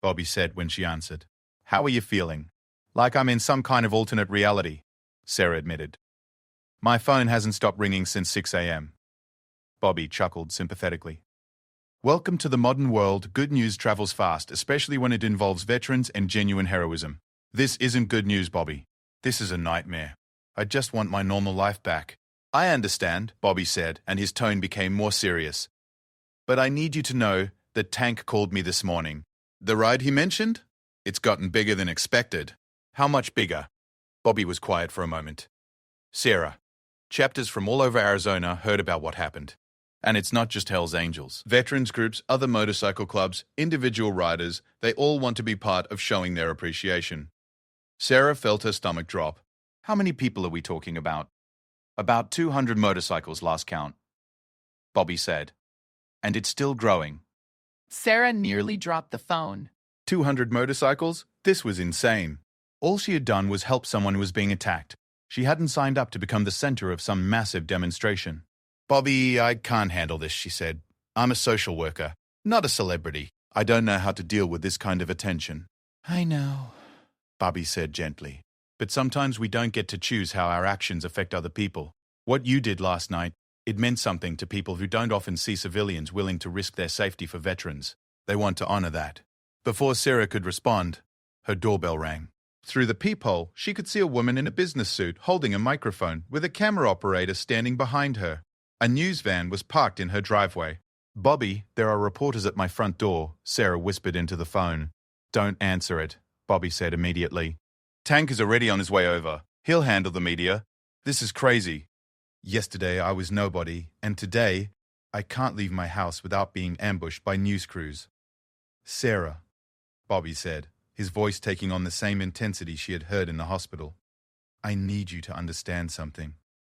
Bobby said when she answered. "How are you feeling?" "Like I'm in some kind of alternate reality," Sarah admitted. "My phone hasn't stopped ringing since 6 a.m. Bobby chuckled sympathetically. "Welcome to the modern world. Good news travels fast, especially when it involves veterans and genuine heroism. This isn't good news, Bobby. This is a nightmare. I just want my normal life back." "I understand," Bobby said, and his tone became more serious. "But I need you to know that Tank called me this morning. The ride he mentioned? It's gotten bigger than expected." "How much bigger?" Bobby was quiet for a moment. "Sarah, chapters from all over Arizona heard about what happened. And it's not just Hell's Angels. Veterans groups, other motorcycle clubs, individual riders, they all want to be part of showing their appreciation." Sarah felt her stomach drop. "How many people are we talking about?" "About 200 motorcycles last count," Bobby said. "And it's still growing." Sarah nearly dropped the phone. 200 motorcycles? This was insane. All she had done was help someone who was being attacked. She hadn't signed up to become the center of some massive demonstration. "Bobby, I can't handle this," she said. "I'm a social worker, not a celebrity. I don't know how to deal with this kind of attention." "I know," Bobby said gently. "But sometimes we don't get to choose how our actions affect other people. What you did last night, it meant something to people who don't often see civilians willing to risk their safety for veterans. They want to honor that." Before Sarah could respond, her doorbell rang. Through the peephole, she could see a woman in a business suit holding a microphone with a camera operator standing behind her. A news van was parked in her driveway. "Bobby, there are reporters at my front door," Sarah whispered into the phone. "Don't answer it," Bobby said immediately. "Tank is already on his way over. He'll handle the media. This is crazy. Yesterday I was nobody, and today I can't leave my house without being ambushed by news crews." "Sarah," Bobby said, his voice taking on the same intensity she had heard in the hospital. "I need you to understand something.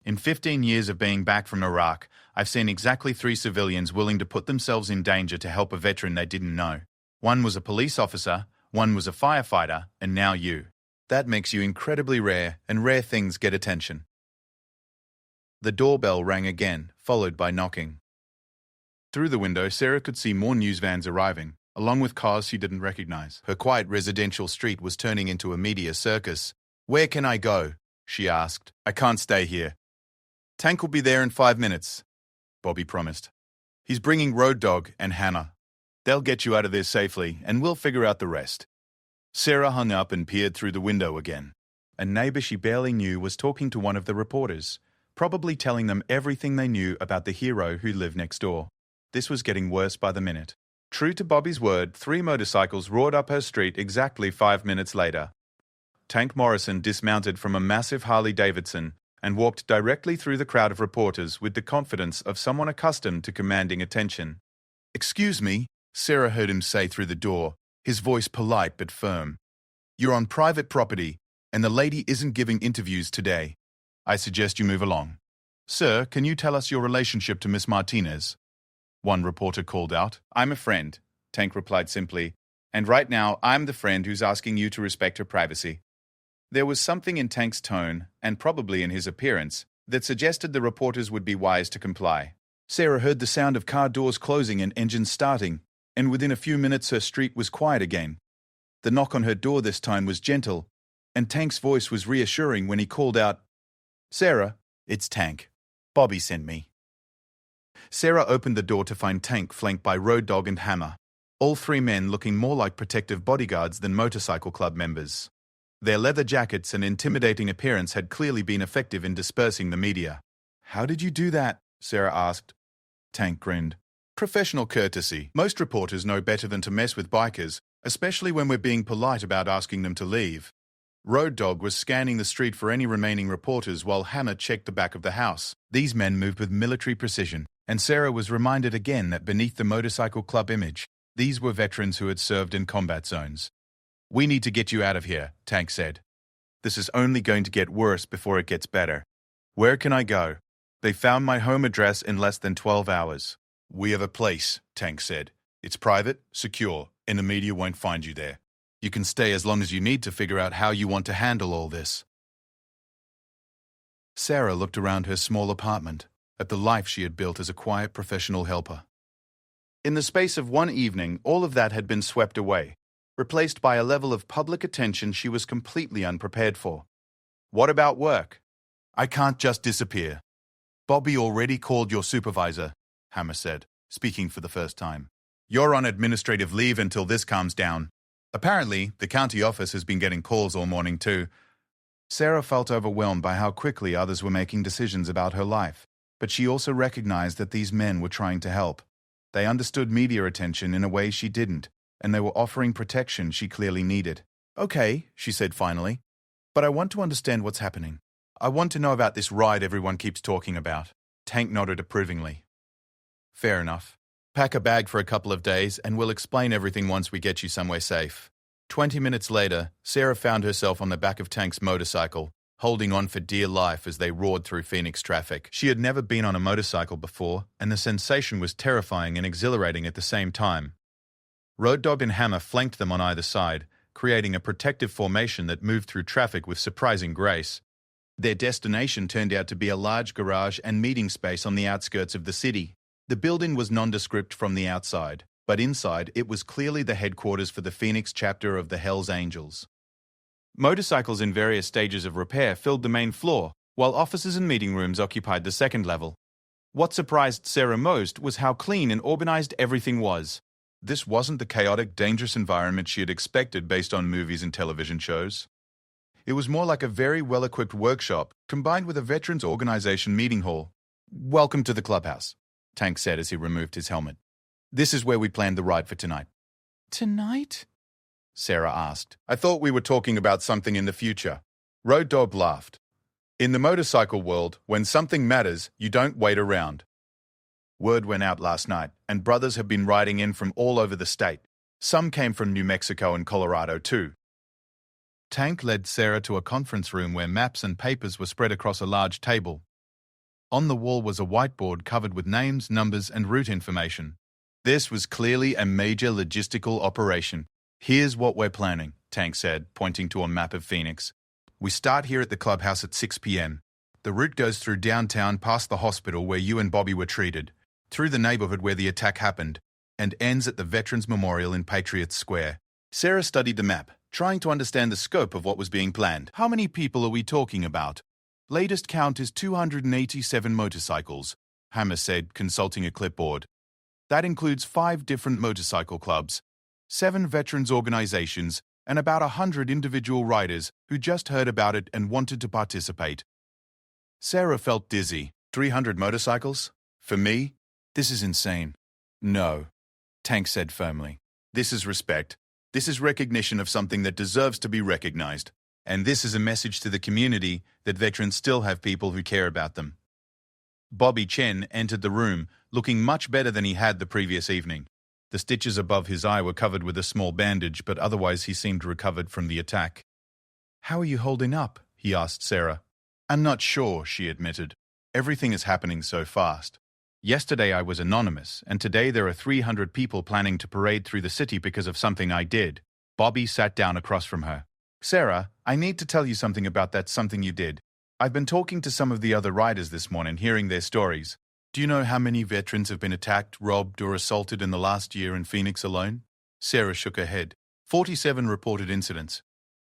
In 15 years of being back from Iraq, I've seen exactly 3 civilians willing to put themselves in danger to help a veteran they didn't know. One was a police officer, one was a firefighter, and now you. That makes you incredibly rare, and rare things get attention." The doorbell rang again, followed by knocking. Through the window, Sarah could see more news vans arriving, along with cars she didn't recognize. Her quiet residential street was turning into a media circus. "Where can I go?" she asked. "I can't stay here." "Tank will be there in 5 minutes," Bobby promised. "He's bringing Road Dog and Hannah. They'll get you out of there safely, and we'll figure out the rest." Sarah hung up and peered through the window again. A neighbor she barely knew was talking to one of the reporters, probably telling them everything they knew about the hero who lived next door. This was getting worse by the minute. True to Bobby's word, 3 motorcycles roared up her street exactly 5 minutes later. Tank Morrison dismounted from a massive Harley-Davidson and walked directly through the crowd of reporters with the confidence of someone accustomed to commanding attention. "Excuse me," Sarah heard him say through the door, his voice polite but firm. "You're on private property, and the lady isn't giving interviews today. I suggest you move along." "Sir, can you tell us your relationship to Miss Martinez?" one reporter called out. "I'm a friend," Tank replied simply, "and right now I'm the friend who's asking you to respect her privacy." There was something in Tank's tone, and probably in his appearance, that suggested the reporters would be wise to comply. Sarah heard the sound of car doors closing and engines starting, and within a few minutes her street was quiet again. The knock on her door this time was gentle, and Tank's voice was reassuring when he called out, "Sarah, it's Tank. Bobby sent me." Sarah opened the door to find Tank flanked by Road Dog and Hammer, all three men looking more like protective bodyguards than motorcycle club members. Their leather jackets and intimidating appearance had clearly been effective in dispersing the media. "How did you do that?" Sarah asked. Tank grinned. "Professional courtesy. Most reporters know better than to mess with bikers, especially when we're being polite about asking them to leave." Road Dog was scanning the street for any remaining reporters while Hammer checked the back of the house. These men moved with military precision, and Sarah was reminded again that beneath the motorcycle club image, these were veterans who had served in combat zones. "We need to get you out of here," Tank said. "This is only going to get worse before it gets better." "Where can I go?" "They found my home address in less than 12 hours. "We have a place," Tank said. "It's private, secure, and the media won't find you there. You can stay as long as you need to figure out how you want to handle all this." Sarah looked around her small apartment, at the life she had built as a quiet professional helper. In the space of one evening, all of that had been swept away, replaced by a level of public attention she was completely unprepared for. "What about work?" "I can't just disappear." "Bobby already called your supervisor," Hammer said, speaking for the first time. "You're on administrative leave until this calms down. Apparently, the county office has been getting calls all morning too." Sarah felt overwhelmed by how quickly others were making decisions about her life, but she also recognized that these men were trying to help. They understood media attention in a way she didn't, and they were offering protection she clearly needed. "Okay," she said finally, "but I want to understand what's happening. I want to know about this ride everyone keeps talking about." Tank nodded approvingly. "Fair enough. Pack a bag for a couple of days and we'll explain everything once we get you somewhere safe." 20 minutes later, Sarah found herself on the back of Tank's motorcycle, holding on for dear life as they roared through Phoenix traffic. She had never been on a motorcycle before, and the sensation was terrifying and exhilarating at the same time. Road Dog and Hammer flanked them on either side, creating a protective formation that moved through traffic with surprising grace. Their destination turned out to be a large garage and meeting space on the outskirts of the city. The building was nondescript from the outside, but inside it was clearly the headquarters for the Phoenix chapter of the Hells Angels. Motorcycles in various stages of repair filled the main floor, while offices and meeting rooms occupied the second level. What surprised Sarah most was how clean and organized everything was. This wasn't the chaotic, dangerous environment she had expected based on movies and television shows. It was more like a very well-equipped workshop, combined with a veterans organization meeting hall. "Welcome to the clubhouse," Tank said as he removed his helmet. "This is where we planned the ride for tonight." Tonight? Sarah asked. "I thought we were talking about something in the future." Road Dog laughed. "In the motorcycle world, when something matters, you don't wait around. Word went out last night, and brothers have been riding in from all over the state. Some came from New Mexico and Colorado too." Tank led Sarah to a conference room where maps and papers were spread across a large table. On the wall was a whiteboard covered with names, numbers, and route information. This was clearly a major logistical operation. "Here's what we're planning," Tank said, pointing to a map of Phoenix. "We start here at the clubhouse at 6 p.m. The route goes through downtown past the hospital where you and Bobby were treated, through the neighborhood where the attack happened, and ends at the Veterans Memorial in Patriots Square." Sarah studied the map, trying to understand the scope of what was being planned. "How many people are we talking about?" "Latest count is 287 motorcycles," Hammer said, consulting a clipboard. "That includes 5 different motorcycle clubs, 7 veterans organizations, and about 100 individual riders who just heard about it and wanted to participate." Sarah felt dizzy. 300 motorcycles? For me? This is insane. "No," Tank said firmly. "This is respect. This is recognition of something that deserves to be recognized. And this is a message to the community that veterans still have people who care about them." Bobby Chen entered the room, looking much better than he had the previous evening. The stitches above his eye were covered with a small bandage, but otherwise he seemed recovered from the attack. "How are you holding up?" he asked Sarah. "I'm not sure," she admitted. "Everything is happening so fast. Yesterday I was anonymous, and today there are 300 people planning to parade through the city because of something I did." Bobby sat down across from her. "Sarah, I need to tell you something about that something you did. I've been talking to some of the other riders this morning, hearing their stories. Do you know how many veterans have been attacked, robbed, or assaulted in the last year in Phoenix alone? Sarah shook her head. 47 reported incidents.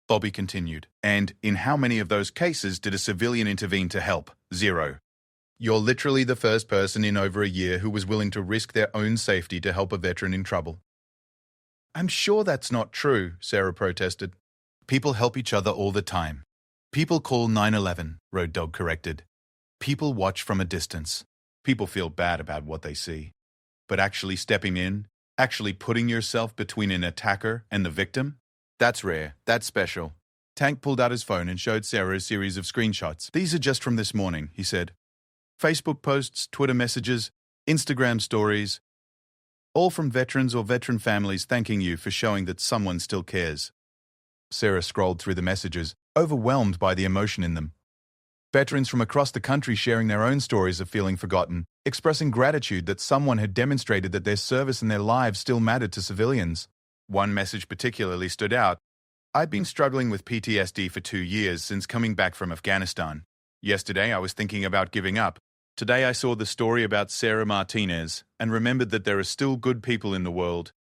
Bobby continued. And in how many of those cases did a civilian intervene to help? 0. You're literally the first person in over a year who was willing to risk their own safety to help a veteran in trouble. I'm sure that's not true, Sarah protested. People help each other all the time. People call 911, Road Dog corrected. People watch from a distance. People feel bad about what they see. But actually stepping in, actually putting yourself between an attacker and the victim, that's rare, that's special. Tank pulled out his phone and showed Sarah a series of screenshots. These are just from this morning, he said. Facebook posts, Twitter messages, Instagram stories, all from veterans or veteran families thanking you for showing that someone still cares. Sarah scrolled through the messages, overwhelmed by the emotion in them. Veterans from across the country sharing their own stories of feeling forgotten, expressing gratitude that someone had demonstrated that their service and their lives still mattered to civilians. One message particularly stood out. I've been struggling with PTSD for 2 years since coming back from Afghanistan. Yesterday I was thinking about giving up. Today I saw the story about Sarah Martinez and remembered that there are still good people in the world.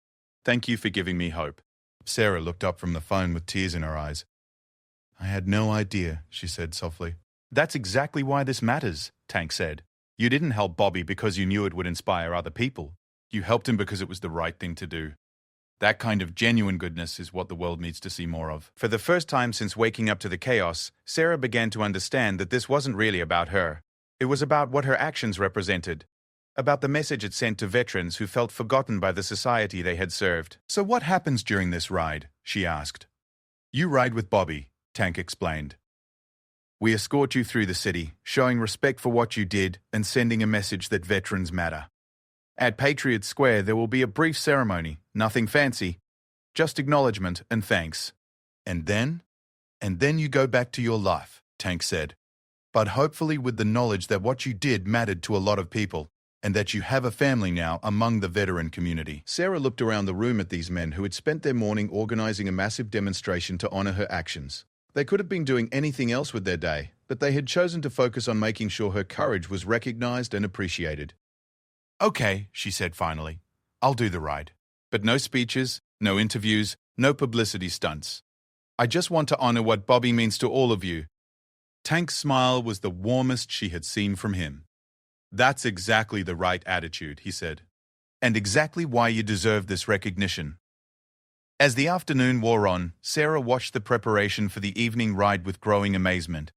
Thank you for giving me hope. Sarah looked up from the phone with tears in her eyes. I had no idea, she said softly. That's exactly why this matters, Tank said. You didn't help Bobby because you knew it would inspire other people. You helped him because it was the right thing to do. That kind of genuine goodness is what the world needs to see more of. For the first time since waking up to the chaos, Sarah began to understand that this wasn't really about her. It was about what her actions represented, about the message it sent to veterans who felt forgotten by the society they had served. So what happens during this ride? She asked. You ride with Bobby, Tank explained. We escort you through the city, showing respect for what you did and sending a message that veterans matter. At Patriot Square, there will be a brief ceremony, nothing fancy, just acknowledgement and thanks. And then you go back to your life, Tank said. But hopefully with the knowledge that what you did mattered to a lot of people, and that you have a family now among the veteran community. Sarah looked around the room at these men who had spent their morning organizing a massive demonstration to honor her actions. They could have been doing anything else with their day, but they had chosen to focus on making sure her courage was recognized and appreciated. Okay, she said finally. I'll do the ride. But no speeches, no interviews, no publicity stunts. I just want to honor what Bobby means to all of you. Tank's smile was the warmest she had seen from him. That's exactly the right attitude, he said. And exactly why you deserve this recognition. As the afternoon wore on, Sarah watched the preparation for the evening ride with growing amazement.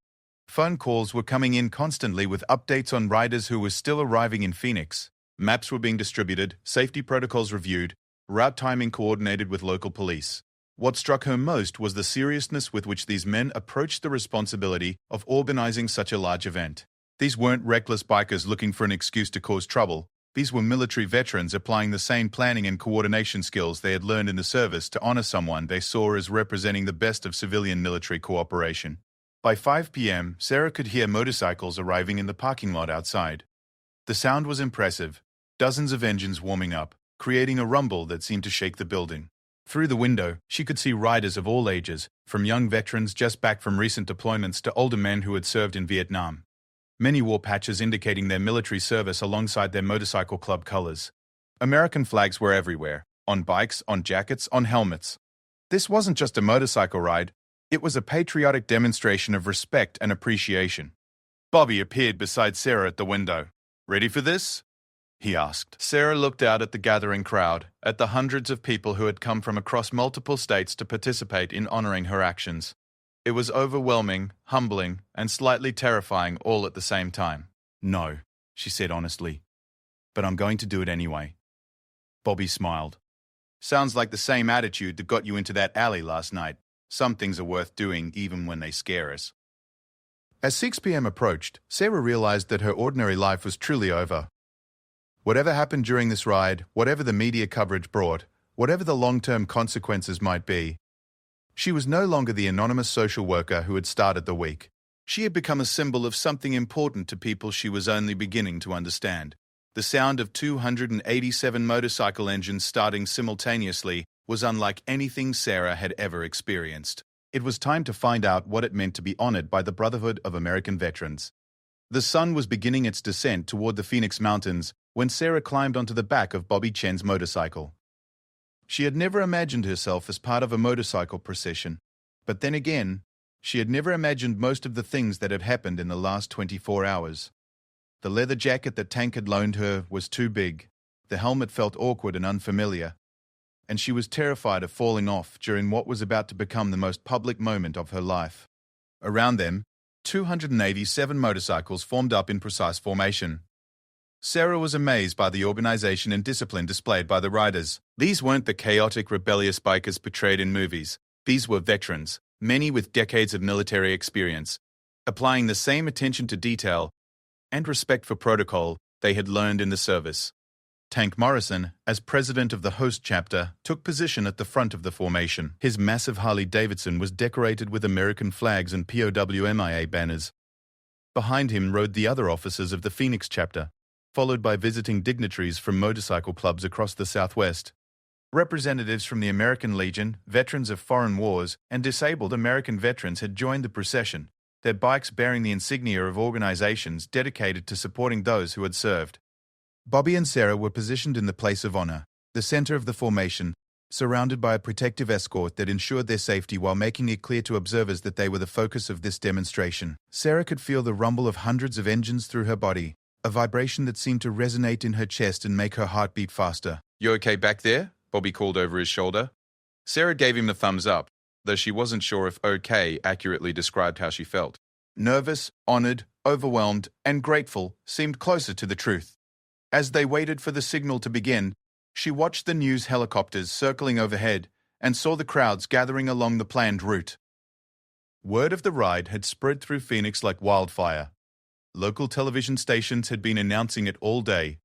Phone calls were coming in constantly with updates on riders who were still arriving in Phoenix. Maps were being distributed, safety protocols reviewed, route timing coordinated with local police. What struck her most was the seriousness with which these men approached the responsibility of organizing such a large event. These weren't reckless bikers looking for an excuse to cause trouble. These were military veterans applying the same planning and coordination skills they had learned in the service to honor someone they saw as representing the best of civilian-military cooperation. By 5 p.m., Sarah could hear motorcycles arriving in the parking lot outside. The sound was impressive, dozens of engines warming up, creating a rumble that seemed to shake the building. Through the window, she could see riders of all ages, from young veterans just back from recent deployments to older men who had served in Vietnam. Many wore patches indicating their military service alongside their motorcycle club colors. American flags were everywhere, on bikes, on jackets, on helmets. This wasn't just a motorcycle ride, it was a patriotic demonstration of respect and appreciation. Bobby appeared beside Sarah at the window. Ready for this? He asked. Sarah looked out at the gathering crowd, at the hundreds of people who had come from across multiple states to participate in honoring her actions. It was overwhelming, humbling, and slightly terrifying all at the same time. No, she said honestly. But I'm going to do it anyway. Bobby smiled. Sounds like the same attitude that got you into that alley last night. Some things are worth doing even when they scare us. As 6 p.m. approached, Sarah realized that her ordinary life was truly over. Whatever happened during this ride, whatever the media coverage brought, whatever the long-term consequences might be, she was no longer the anonymous social worker who had started the week. She had become a symbol of something important to people she was only beginning to understand. The sound of 287 motorcycle engines starting simultaneously was unlike anything Sarah had ever experienced. It was time to find out what it meant to be honored by the Brotherhood of American Veterans. The sun was beginning its descent toward the Phoenix Mountains when Sarah climbed onto the back of Bobby Chen's motorcycle. She had never imagined herself as part of a motorcycle procession, but then again, she had never imagined most of the things that had happened in the last 24 hours. The leather jacket that Tank had loaned her was too big, the helmet felt awkward and unfamiliar, and she was terrified of falling off during what was about to become the most public moment of her life. Around them, 287 motorcycles formed up in precise formation. Sarah was amazed by the organization and discipline displayed by the riders. These weren't the chaotic, rebellious bikers portrayed in movies. These were veterans, many with decades of military experience, applying the same attention to detail and respect for protocol they had learned in the service. Tank Morrison, as president of the host chapter, took position at the front of the formation. His massive Harley-Davidson was decorated with American flags and POWMIA banners. Behind him rode the other officers of the Phoenix chapter, followed by visiting dignitaries from motorcycle clubs across the Southwest. Representatives from the American Legion, veterans of foreign wars, and disabled American veterans had joined the procession, their bikes bearing the insignia of organizations dedicated to supporting those who had served. Bobby and Sarah were positioned in the place of honor, the center of the formation, surrounded by a protective escort that ensured their safety while making it clear to observers that they were the focus of this demonstration. Sarah could feel the rumble of hundreds of engines through her body, a vibration that seemed to resonate in her chest and make her heart beat faster. "You okay back there?" Bobby called over his shoulder. Sarah gave him the thumbs up, though she wasn't sure if okay accurately described how she felt. Nervous, honored, overwhelmed, and grateful seemed closer to the truth. As they waited for the signal to begin, she watched the news helicopters circling overhead and saw the crowds gathering along the planned route. Word of the ride had spread through Phoenix like wildfire. Local television stations had been announcing it all day.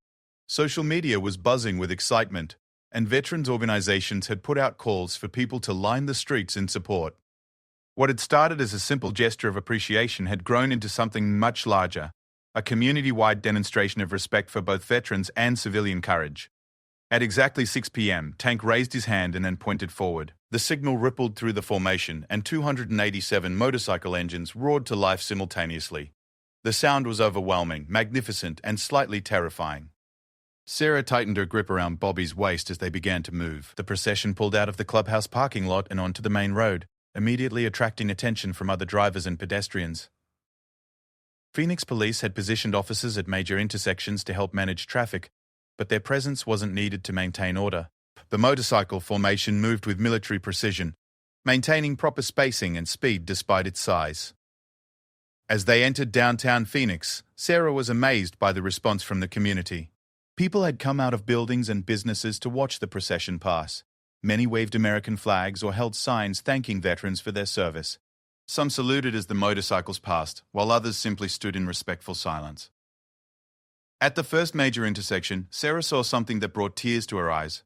Social media was buzzing with excitement, and veterans organizations had put out calls for people to line the streets in support. What had started as a simple gesture of appreciation had grown into something much larger, a community-wide demonstration of respect for both veterans and civilian courage. At exactly 6 p.m., Tank raised his hand and then pointed forward. The signal rippled through the formation, and 287 motorcycle engines roared to life simultaneously. The sound was overwhelming, magnificent, and slightly terrifying. Sarah tightened her grip around Bobby's waist as they began to move. The procession pulled out of the clubhouse parking lot and onto the main road, immediately attracting attention from other drivers and pedestrians. Phoenix police had positioned officers at major intersections to help manage traffic, but their presence wasn't needed to maintain order. The motorcycle formation moved with military precision, maintaining proper spacing and speed despite its size. As they entered downtown Phoenix, Sarah was amazed by the response from the community. People had come out of buildings and businesses to watch the procession pass. Many waved American flags or held signs thanking veterans for their service. Some saluted as the motorcycles passed, while others simply stood in respectful silence. At the first major intersection, Sarah saw something that brought tears to her eyes.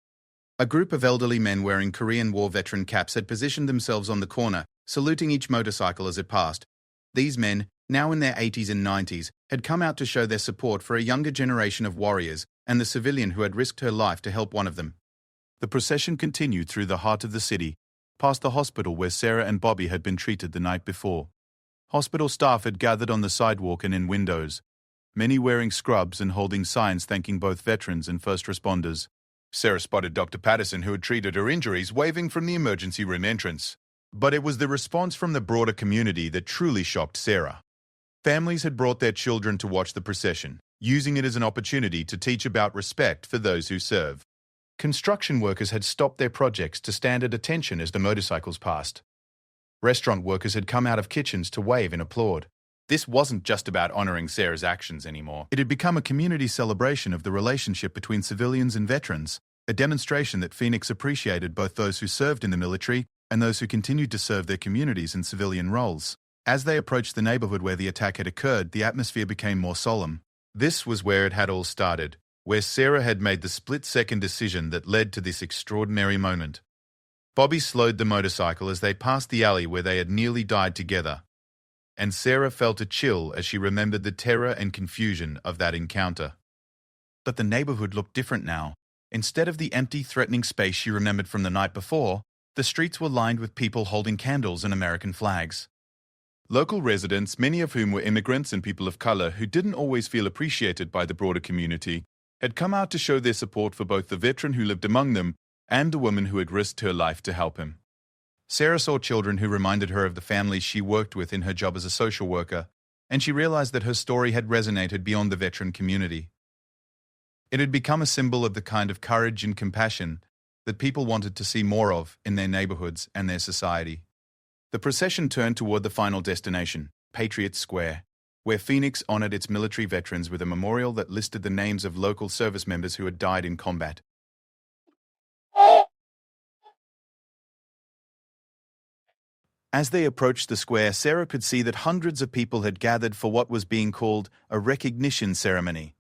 A group of elderly men wearing Korean War veteran caps had positioned themselves on the corner, saluting each motorcycle as it passed. These men, now in their 80s and 90s, had come out to show their support for a younger generation of warriors and the civilian who had risked her life to help one of them. The procession continued through the heart of the city, past the hospital where Sarah and Bobby had been treated the night before. Hospital staff had gathered on the sidewalk and in windows, many wearing scrubs and holding signs thanking both veterans and first responders. Sarah spotted Dr. Patterson, who had treated her injuries, waving from the emergency room entrance. But it was the response from the broader community that truly shocked Sarah. Families had brought their children to watch the procession, using it as an opportunity to teach about respect for those who serve. Construction workers had stopped their projects to stand at attention as the motorcycles passed. Restaurant workers had come out of kitchens to wave and applaud. This wasn't just about honoring Sarah's actions anymore. It had become a community celebration of the relationship between civilians and veterans, a demonstration that Phoenix appreciated both those who served in the military and those who continued to serve their communities in civilian roles. As they approached the neighborhood where the attack had occurred, the atmosphere became more solemn. This was where it had all started, where Sarah had made the split-second decision that led to this extraordinary moment. Bobby slowed the motorcycle as they passed the alley where they had nearly died together, and Sarah felt a chill as she remembered the terror and confusion of that encounter. But the neighborhood looked different now. Instead of the empty, threatening space she remembered from the night before, the streets were lined with people holding candles and American flags. Local residents, many of whom were immigrants and people of color who didn't always feel appreciated by the broader community, had come out to show their support for both the veteran who lived among them and the woman who had risked her life to help him. Sarah saw children who reminded her of the families she worked with in her job as a social worker, and she realized that her story had resonated beyond the veteran community. It had become a symbol of the kind of courage and compassion that people wanted to see more of in their neighborhoods and their society. The procession turned toward the final destination, Patriot Square, where Phoenix honored its military veterans with a memorial that listed the names of local service members who had died in combat. As they approached the square, Sarah could see that hundreds of people had gathered for what was being called a recognition ceremony.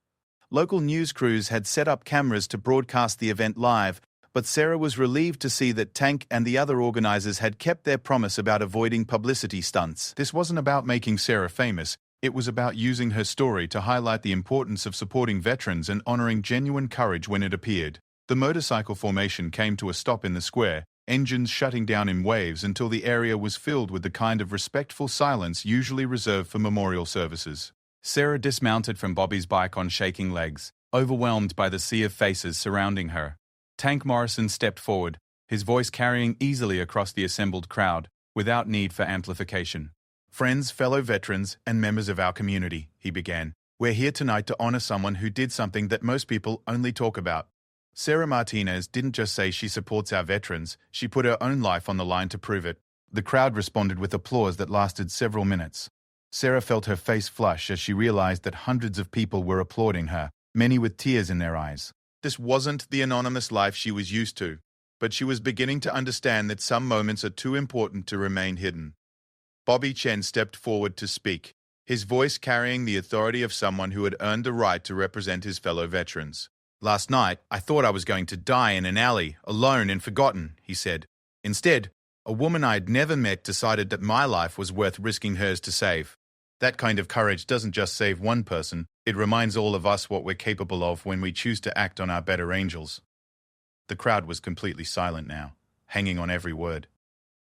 Local news crews had set up cameras to broadcast the event live, but Sarah was relieved to see that Tank and the other organizers had kept their promise about avoiding publicity stunts. This wasn't about making Sarah famous. It was about using her story to highlight the importance of supporting veterans and honoring genuine courage when it appeared. The motorcycle formation came to a stop in the square, engines shutting down in waves until the area was filled with the kind of respectful silence usually reserved for memorial services. Sarah dismounted from Bobby's bike on shaking legs, overwhelmed by the sea of faces surrounding her. Tank Morrison stepped forward, his voice carrying easily across the assembled crowd, without need for amplification. "Friends, fellow veterans, and members of our community," he began, "we're here tonight to honor someone who did something that most people only talk about. Sarah Martinez didn't just say she supports our veterans, she put her own life on the line to prove it." The crowd responded with applause that lasted several minutes. Sarah felt her face flush as she realized that hundreds of people were applauding her, many with tears in their eyes. This wasn't the anonymous life she was used to, but she was beginning to understand that some moments are too important to remain hidden. Bobby Chen stepped forward to speak, his voice carrying the authority of someone who had earned the right to represent his fellow veterans. "Last night, I thought I was going to die in an alley, alone and forgotten," he said. "Instead, a woman I had never met decided that my life was worth risking hers to save. That kind of courage doesn't just save one person, it reminds all of us what we're capable of when we choose to act on our better angels." The crowd was completely silent now, hanging on every word.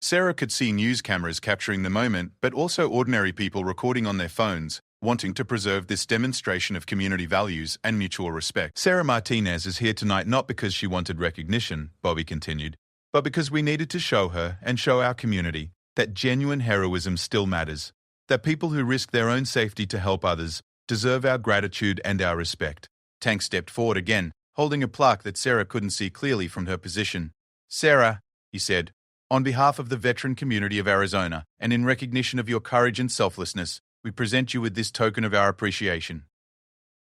Sarah could see news cameras capturing the moment, but also ordinary people recording on their phones, wanting to preserve this demonstration of community values and mutual respect. "Sarah Martinez is here tonight not because she wanted recognition," Bobby continued, "but because we needed to show her and show our community that genuine heroism still matters, that people who risk their own safety to help others deserve our gratitude and our respect." Tank stepped forward again, holding a plaque that Sarah couldn't see clearly from her position. "Sarah," he said, "on behalf of the veteran community of Arizona, and in recognition of your courage and selflessness, we present you with this token of our appreciation."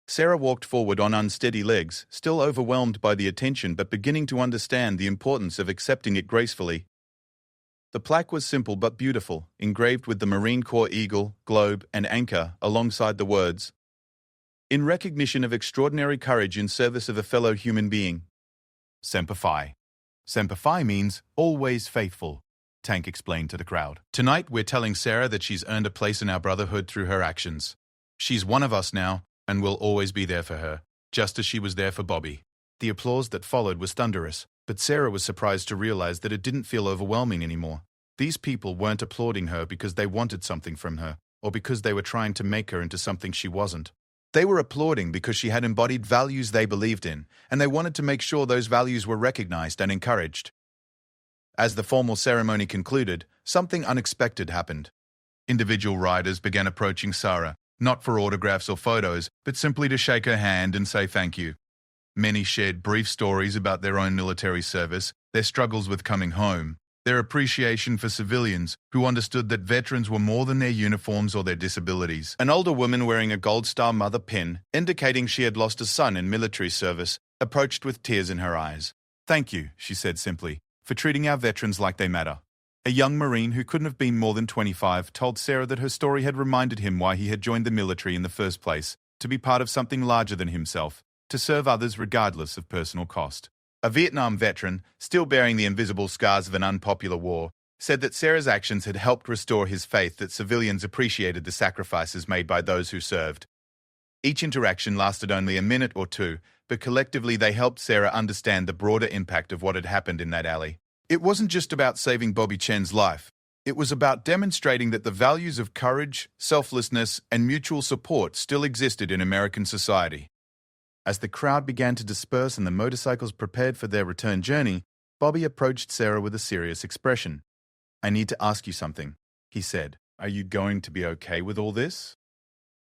Sarah walked forward on unsteady legs, still overwhelmed by the attention but beginning to understand the importance of accepting it gracefully. The plaque was simple but beautiful, engraved with the Marine Corps eagle, globe, and anchor alongside the words, "In recognition of extraordinary courage in service of a fellow human being. Semper Fi." Semper Fi means always faithful, Tank explained to the crowd. "Tonight we're telling Sarah that she's earned a place in our brotherhood through her actions. She's one of us now, and we'll always be there for her, just as she was there for Bobby." The applause that followed was thunderous, but Sarah was surprised to realize that it didn't feel overwhelming anymore. These people weren't applauding her because they wanted something from her, or because they were trying to make her into something she wasn't. They were applauding because she had embodied values they believed in, and they wanted to make sure those values were recognized and encouraged. As the formal ceremony concluded, something unexpected happened. Individual riders began approaching Sarah, not for autographs or photos, but simply to shake her hand and say thank you. Many shared brief stories about their own military service, their struggles with coming home, their appreciation for civilians who understood that veterans were more than their uniforms or their disabilities. An older woman wearing a Gold Star Mother pin, indicating she had lost a son in military service, approached with tears in her eyes. "Thank you," she said simply, "for treating our veterans like they matter." A young Marine who couldn't have been more than 25 told Sarah that her story had reminded him why he had joined the military in the first place, to be part of something larger than himself, to serve others regardless of personal cost. A Vietnam veteran, still bearing the invisible scars of an unpopular war, said that Sarah's actions had helped restore his faith that civilians appreciated the sacrifices made by those who served. Each interaction lasted only a minute or two, but collectively they helped Sarah understand the broader impact of what had happened in that alley. It wasn't just about saving Bobby Chen's life. It was about demonstrating that the values of courage, selflessness, and mutual support still existed in American society. As the crowd began to disperse and the motorcycles prepared for their return journey, Bobby approached Sarah with a serious expression. "I need to ask you something," he said. "Are you going to be okay with all this?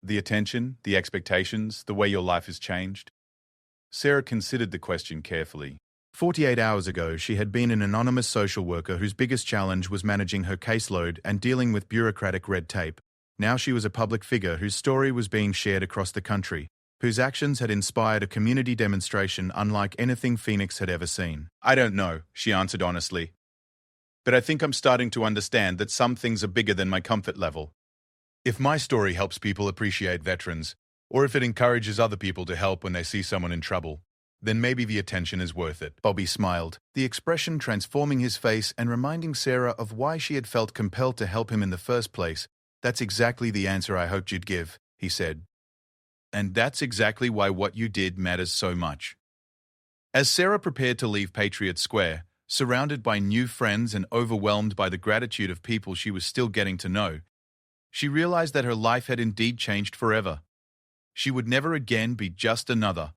The attention, the expectations, the way your life has changed?" Sarah considered the question carefully. 48 hours ago, she had been an anonymous social worker whose biggest challenge was managing her caseload and dealing with bureaucratic red tape. Now she was a public figure whose story was being shared across the country, whose actions had inspired a community demonstration unlike anything Phoenix had ever seen. "I don't know," she answered honestly. "But I think I'm starting to understand that some things are bigger than my comfort level. If my story helps people appreciate veterans, or if it encourages other people to help when they see someone in trouble, then maybe the attention is worth it." Bobby smiled, the expression transforming his face and reminding Sarah of why she had felt compelled to help him in the first place. "That's exactly the answer I hoped you'd give," he said. "And that's exactly why what you did matters so much." As Sarah prepared to leave Patriot Square, surrounded by new friends and overwhelmed by the gratitude of people she was still getting to know, she realized that her life had indeed changed forever. She would never again be just another,